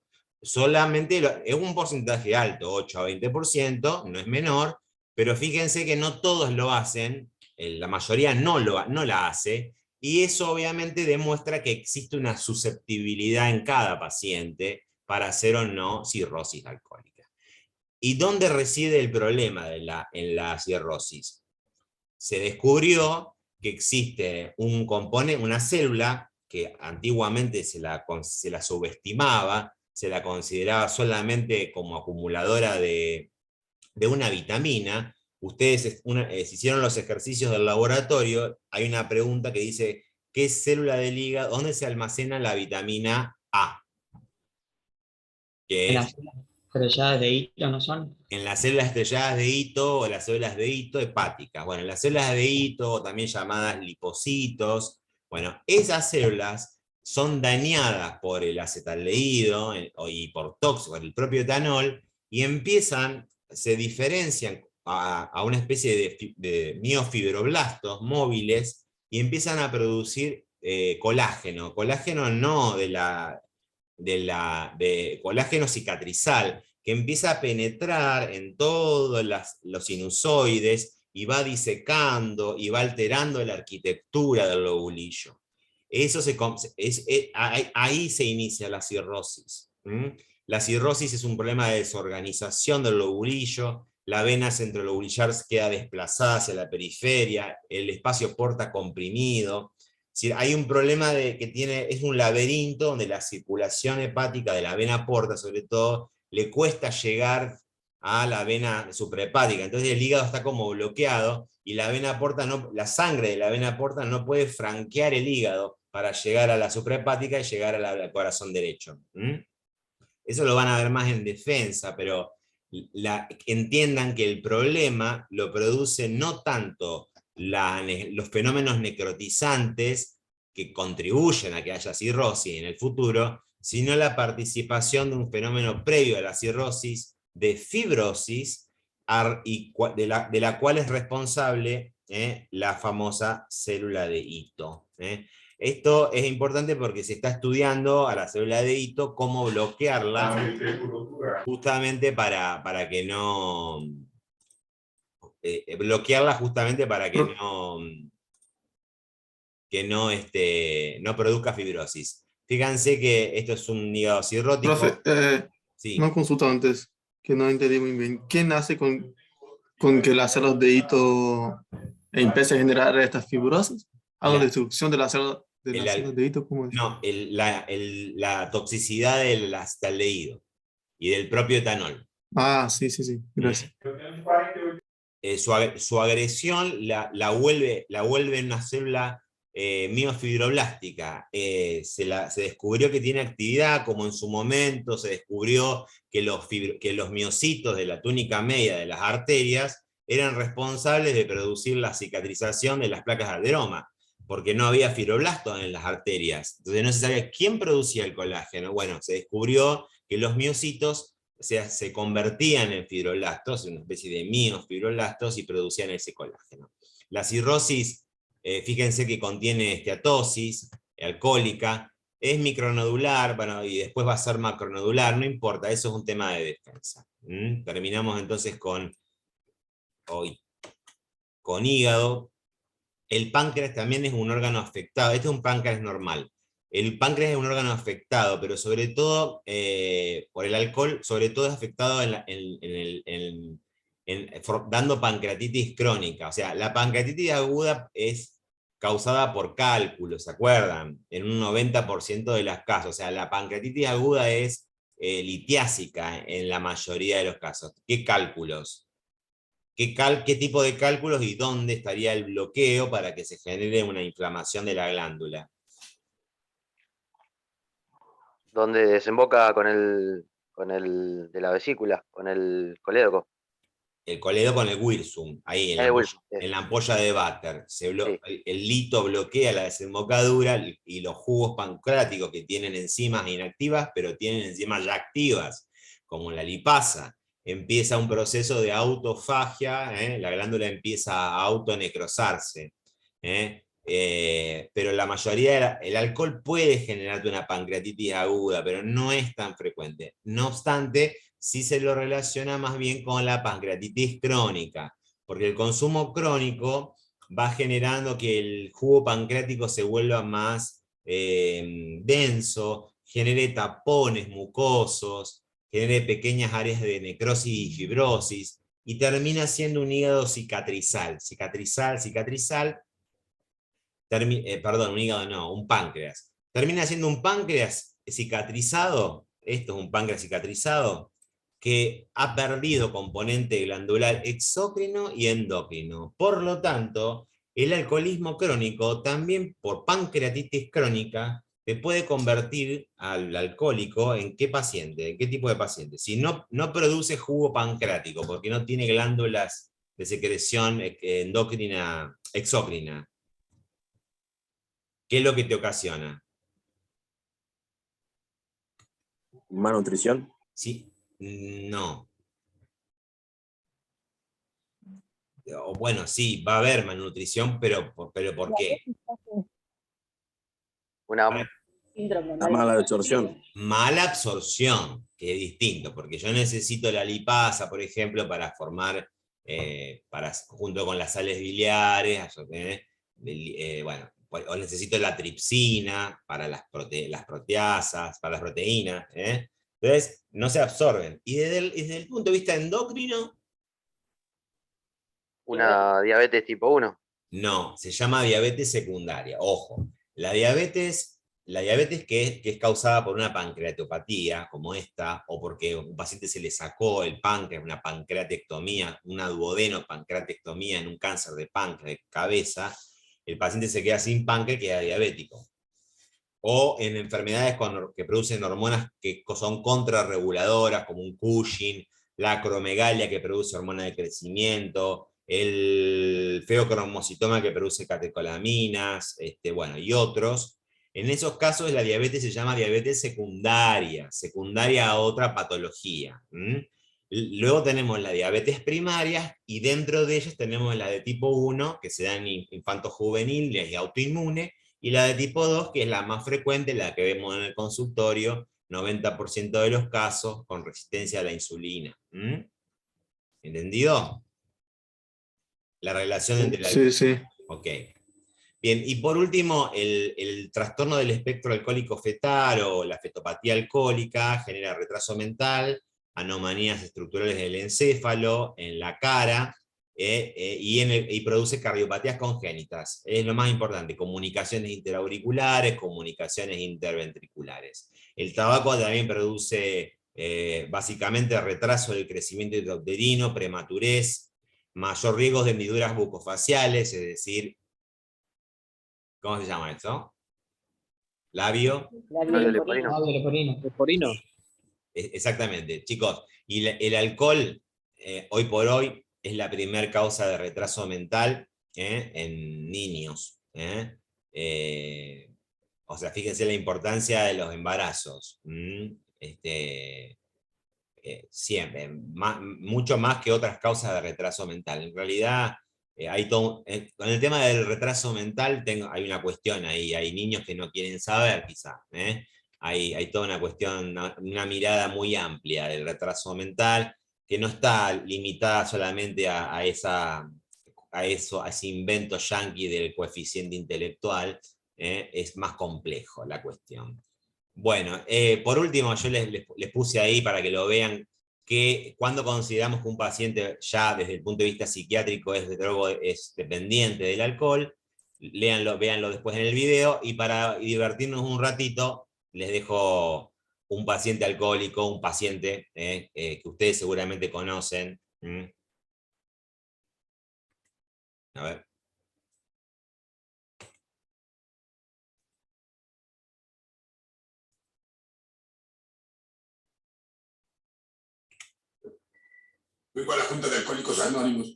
Solamente es un porcentaje alto, 8 a 20%, no es menor, pero fíjense que no todos lo hacen, la mayoría no la hace, y eso obviamente demuestra que existe una susceptibilidad en cada paciente para hacer o no cirrosis alcohólica. ¿Y dónde reside el problema en la cirrosis? Se descubrió que existe un componente, una célula que antiguamente se la subestimaba, se la consideraba solamente como acumuladora de una vitamina. Ustedes si hicieron los ejercicios del laboratorio, hay una pregunta que dice, ¿qué célula del hígado, dónde se almacena la vitamina A? Que es estrelladas de hito, ¿no son? en las células estrelladas de hito o las células de hito hepáticas. Bueno, las células de hito, también llamadas lipocitos, bueno, esas células son dañadas por el acetaldehído y por tóxicos, el propio etanol, y se diferencian a una especie de miofibroblastos móviles y empiezan a producir colágeno. Colágeno no de colágeno cicatrizal, que empieza a penetrar en todos los sinusoides y va disecando y va alterando la arquitectura del lobulillo. Ahí se inicia la cirrosis. La cirrosis es un problema de desorganización del lobulillo, la vena centrolobulillar queda desplazada hacia la periferia, el espacio porta comprimido. Hay un problema es un laberinto donde la circulación hepática de la vena porta, sobre todo, le cuesta llegar a la vena suprahepática. Entonces el hígado está como bloqueado y la sangre de la vena porta no puede franquear el hígado para llegar a la suprahepática y llegar al corazón derecho. Eso lo van a ver más en defensa, pero entiendan que el problema lo produce no tanto los fenómenos necrotizantes que contribuyen a que haya cirrosis en el futuro, sino la participación de un fenómeno previo a la cirrosis, de fibrosis, de la cual es responsable la famosa célula de hito. Esto es importante porque se está estudiando a la célula de hito cómo bloquearla, justamente para que no... bloquearla justamente para que no produzca fibrosis. Fíjense que esto es un hígado cirrótico. Profe, Sí. una consulta antes, que no entendí muy bien. ¿Qué nace con que las células de hito empiecen a generar estas fibrosis? ¿La destrucción de las células de hito? ¿Cómo es? No, la toxicidad del acetaldehído y del propio etanol. Ah, sí, gracias. Su agresión la vuelve una célula miofibroblástica. Se descubrió que tiene actividad, como en su momento se descubrió que los miocitos de la túnica media de las arterias eran responsables de producir la cicatrización de las placas de ateroma, porque no había fibroblastos en las arterias. Entonces no se sabía quién producía el colágeno. Bueno, se descubrió que los miocitos se convertían en fibroblastos, una especie de miofibroblastos, y producían ese colágeno. La cirrosis, fíjense que contiene esteatosis alcohólica, es micronodular, bueno, y después va a ser macronodular, no importa, eso es un tema de defensa. Terminamos entonces con hígado. El páncreas también es un órgano afectado, este es un páncreas normal. El páncreas es un órgano afectado, pero sobre todo por el alcohol, sobre todo es afectado dando pancreatitis crónica. O sea, la pancreatitis aguda es causada por cálculos, ¿se acuerdan? En un 90% de los casos. O sea, la pancreatitis aguda es litiásica en la mayoría de los casos. ¿Qué cálculos? ¿Qué tipo de cálculos y dónde estaría el bloqueo para que se genere una inflamación de la glándula? Donde desemboca con el de la vesícula, con el colédoco. El coledo con el Wirsum, ahí en la ampolla de váter. El lito bloquea la desembocadura y los jugos pancreáticos que tienen enzimas inactivas, pero tienen enzimas ya activas, como la lipasa. Empieza un proceso de autofagia, la glándula empieza a autonecrosarse. Pero la mayoría, el alcohol puede generarte una pancreatitis aguda, pero no es tan frecuente. No obstante, sí se lo relaciona más bien con la pancreatitis crónica, porque el consumo crónico va generando que el jugo pancreático se vuelva más denso, genere tapones mucosos, genere pequeñas áreas de necrosis y fibrosis, y termina siendo un hígado cicatrizal, perdón, un hígado no, un páncreas. Termina siendo un páncreas cicatrizado, esto es un páncreas cicatrizado, que ha perdido componente glandular exócrino y endocrino. Por lo tanto, el alcoholismo crónico, también por pancreatitis crónica, te puede convertir al alcohólico en qué paciente, en qué tipo de paciente. Si no produce jugo pancreático, porque no tiene glándulas de secreción endocrina, exócrina, ¿qué es lo que te ocasiona? ¿Malnutrición? Sí, no. O bueno, sí, va a haber malnutrición, pero ¿por qué? Una mala absorción. Mala absorción, que es distinto, porque yo necesito la lipasa, por ejemplo, para formar, junto con las sales biliares, bueno, o necesito la tripsina para las proteasas, para las proteínas. Entonces, no se absorben. Y desde el punto de vista endocrino, una diabetes tipo 1. no, se llama diabetes secundaria. Ojo, la diabetes que es causada por una pancreatopatía, como esta, o porque a un paciente se le sacó el páncreas, una pancreatectomía, una duodenopancreatectomía en un cáncer de páncreas de cabeza, el paciente se queda sin páncreas y queda diabético. O en enfermedades que producen hormonas que son contrarreguladoras, como un Cushing, la acromegalia que produce hormona de crecimiento, el feocromocitoma que produce catecolaminas, bueno, y otros. En esos casos la diabetes se llama diabetes secundaria a otra patología. Luego tenemos la diabetes primaria y dentro de ellas tenemos la de tipo 1, que se da en infantos juveniles y autoinmune, y la de tipo 2, que es la más frecuente, la que vemos en el consultorio, 90% de los casos con resistencia a la insulina. ¿Entendido? La relación entre la... Sí, sí. Ok. Bien, y por último, el trastorno del espectro alcohólico fetal o la fetopatía alcohólica genera retraso mental, anomalías estructurales del encéfalo, en la cara, y produce cardiopatías congénitas. Es lo más importante, comunicaciones interauriculares, comunicaciones interventriculares. El tabaco también produce básicamente retraso del crecimiento intrauterino, prematurez, mayor riesgo de hendiduras bucofaciales, es decir, ¿cómo se llama esto? Labio. Leporino. Exactamente, chicos. Y el alcohol, hoy por hoy, es la primera causa de retraso mental en niños. O sea, fíjense la importancia de los embarazos. Siempre, mucho más que otras causas de retraso mental. En realidad, con el tema del retraso mental hay una cuestión ahí, hay niños que no quieren saber quizá. Hay toda una cuestión, una mirada muy amplia del retraso mental, que no está limitada solamente a ese invento yanqui del coeficiente intelectual, es más complejo la cuestión. Bueno, por último, yo les puse ahí para que lo vean, que cuando consideramos que un paciente ya desde el punto de vista psiquiátrico es dependiente del alcohol, véanlo después en el video, y para divertirnos un ratito, les dejo un paciente alcohólico, un paciente que ustedes seguramente conocen. A ver. Vengo a la Junta de Alcohólicos Anónimos.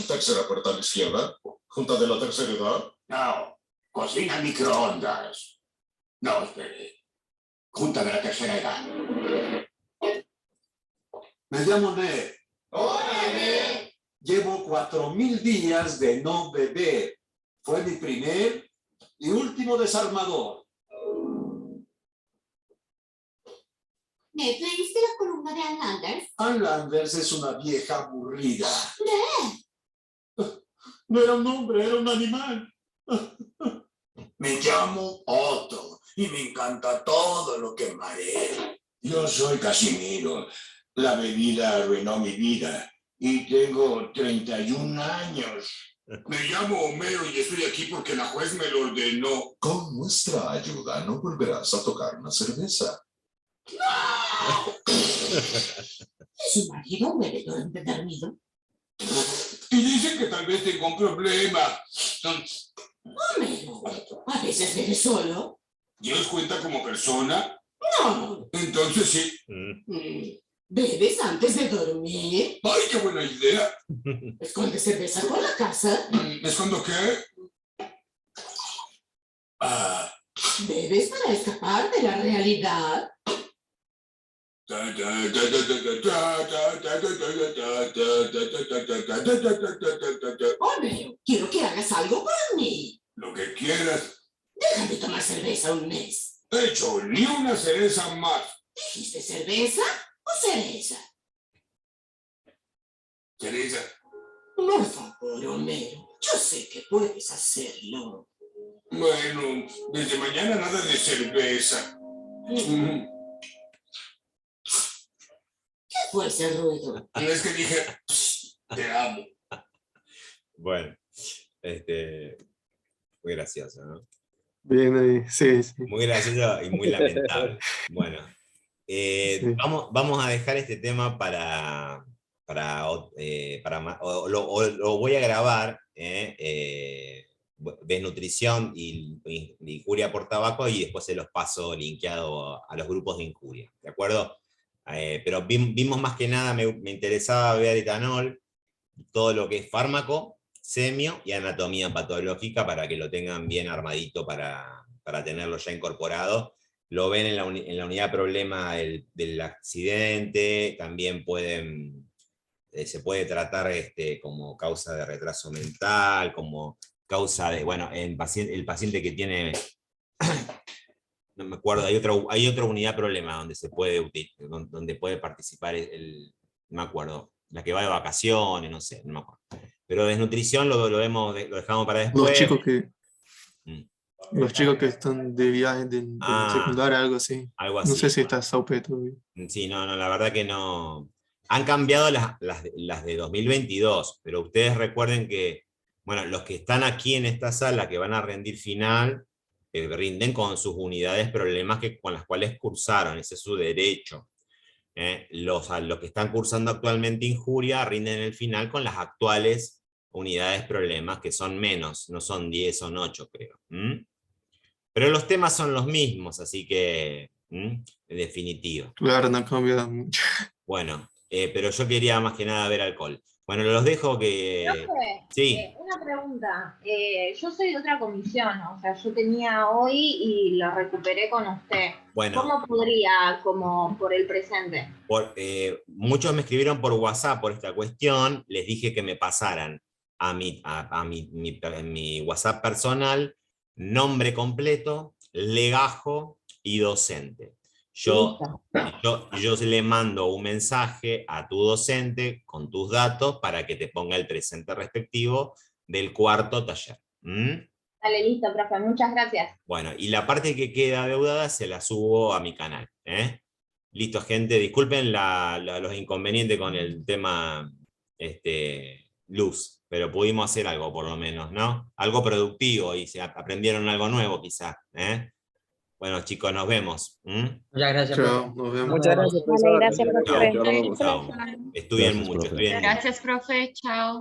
Tercera puerta a la izquierda. Junta de la tercera edad. No, cocina en microondas. No, espere. Junta de la tercera edad. Me llamo Ned. ¡Hola, Ned! Llevo 4000 días de no beber. Fue mi primer y último desarmador. ¿Me leíste la columna de Ann Landers? Ann Landers es una vieja aburrida. No era un hombre, era un animal. Me llamo Otto y me encanta todo lo que marea. Yo soy Casimiro. La bebida arruinó mi vida y tengo 31 años. Me llamo Homero y estoy aquí porque la juez me lo ordenó. Con nuestra ayuda no volverás a tocar una cerveza. ¿Su marido un bebedor empedernido? Y dicen que tal vez tengo un problema. Homero, ¿a veces bebes solo? ¿Dios cuenta como persona? No. Entonces sí. ¿Bebes antes de dormir? ¡Ay, qué buena idea! ¿Escondes cerveza por la casa? ¿Escondo qué? ¿Bebes para escapar de la realidad? Homero, quiero que hagas algo por mí. Lo que quieras. Deja de tomar cerveza un mes. He hecho ni una cereza más. ¿Dijiste cerveza o cereza? Cereza. Por favor, Homero. Yo sé que puedes hacerlo. Bueno, desde mañana nada de cerveza. ¿Qué fue ese ruido? Es que dije, te amo. Bueno, muy gracioso, ¿no? Bien ahí, sí, sí. Muy gracioso y muy lamentable. Bueno, vamos a dejar este tema para lo voy a grabar, Desnutrición y Injuria por Tabaco, y después se los paso linkeado a los grupos de Injuria, ¿de acuerdo? Pero vimos más que nada, me interesaba ver etanol, todo lo que es fármaco, semio y anatomía patológica, para que lo tengan bien armadito para tenerlo ya incorporado. Lo ven en la unidad de problema del accidente, también se puede tratar como causa de retraso mental, como causa de, bueno, el paciente que tiene, no me acuerdo, hay otra unidad de problema donde puede participar, no me acuerdo, la que va de vacaciones, no sé, no me acuerdo. Pero desnutrición lo dejamos para después. Los chicos que están de viaje de secundaria, algo así. No sé si está Saupe todavía. Sí, no, la verdad que no. Han cambiado las de 2022, pero ustedes recuerden que, bueno, los que están aquí en esta sala, que van a rendir final, rinden con sus unidades problemas con las cuales cursaron, ese es su derecho. Los que están cursando actualmente Injuria rinden el final con las actuales unidades problemas, que son menos, no son 10, son 8, creo. Pero los temas son los mismos, así que, en definitiva. Claro, no ha cambiado mucho. Bueno, pero yo quería más que nada ver alcohol. Bueno, los dejo que... Profe, sí. Una pregunta. Yo soy de otra comisión, o sea, yo tenía hoy y lo recuperé con usted. Bueno. ¿Cómo podría, como por el presente? Muchos me escribieron por WhatsApp por esta cuestión, les dije que me pasaran a mi WhatsApp personal nombre completo, legajo y docente. Yo le mando un mensaje a tu docente con tus datos para que te ponga el presente respectivo del cuarto taller. Dale, listo, profe, muchas gracias. Bueno, y la parte que queda deudada se la subo a mi canal. Listo, gente, disculpen los inconvenientes con el tema luz, pero pudimos hacer algo por lo menos, ¿no? Algo productivo y se aprendieron algo nuevo quizás. Bueno, chicos, nos vemos. Muchas gracias. Chao, nos vemos. Muchas gracias, profesor. Gracias, profe. Estudien mucho. Gracias, profe. Chao.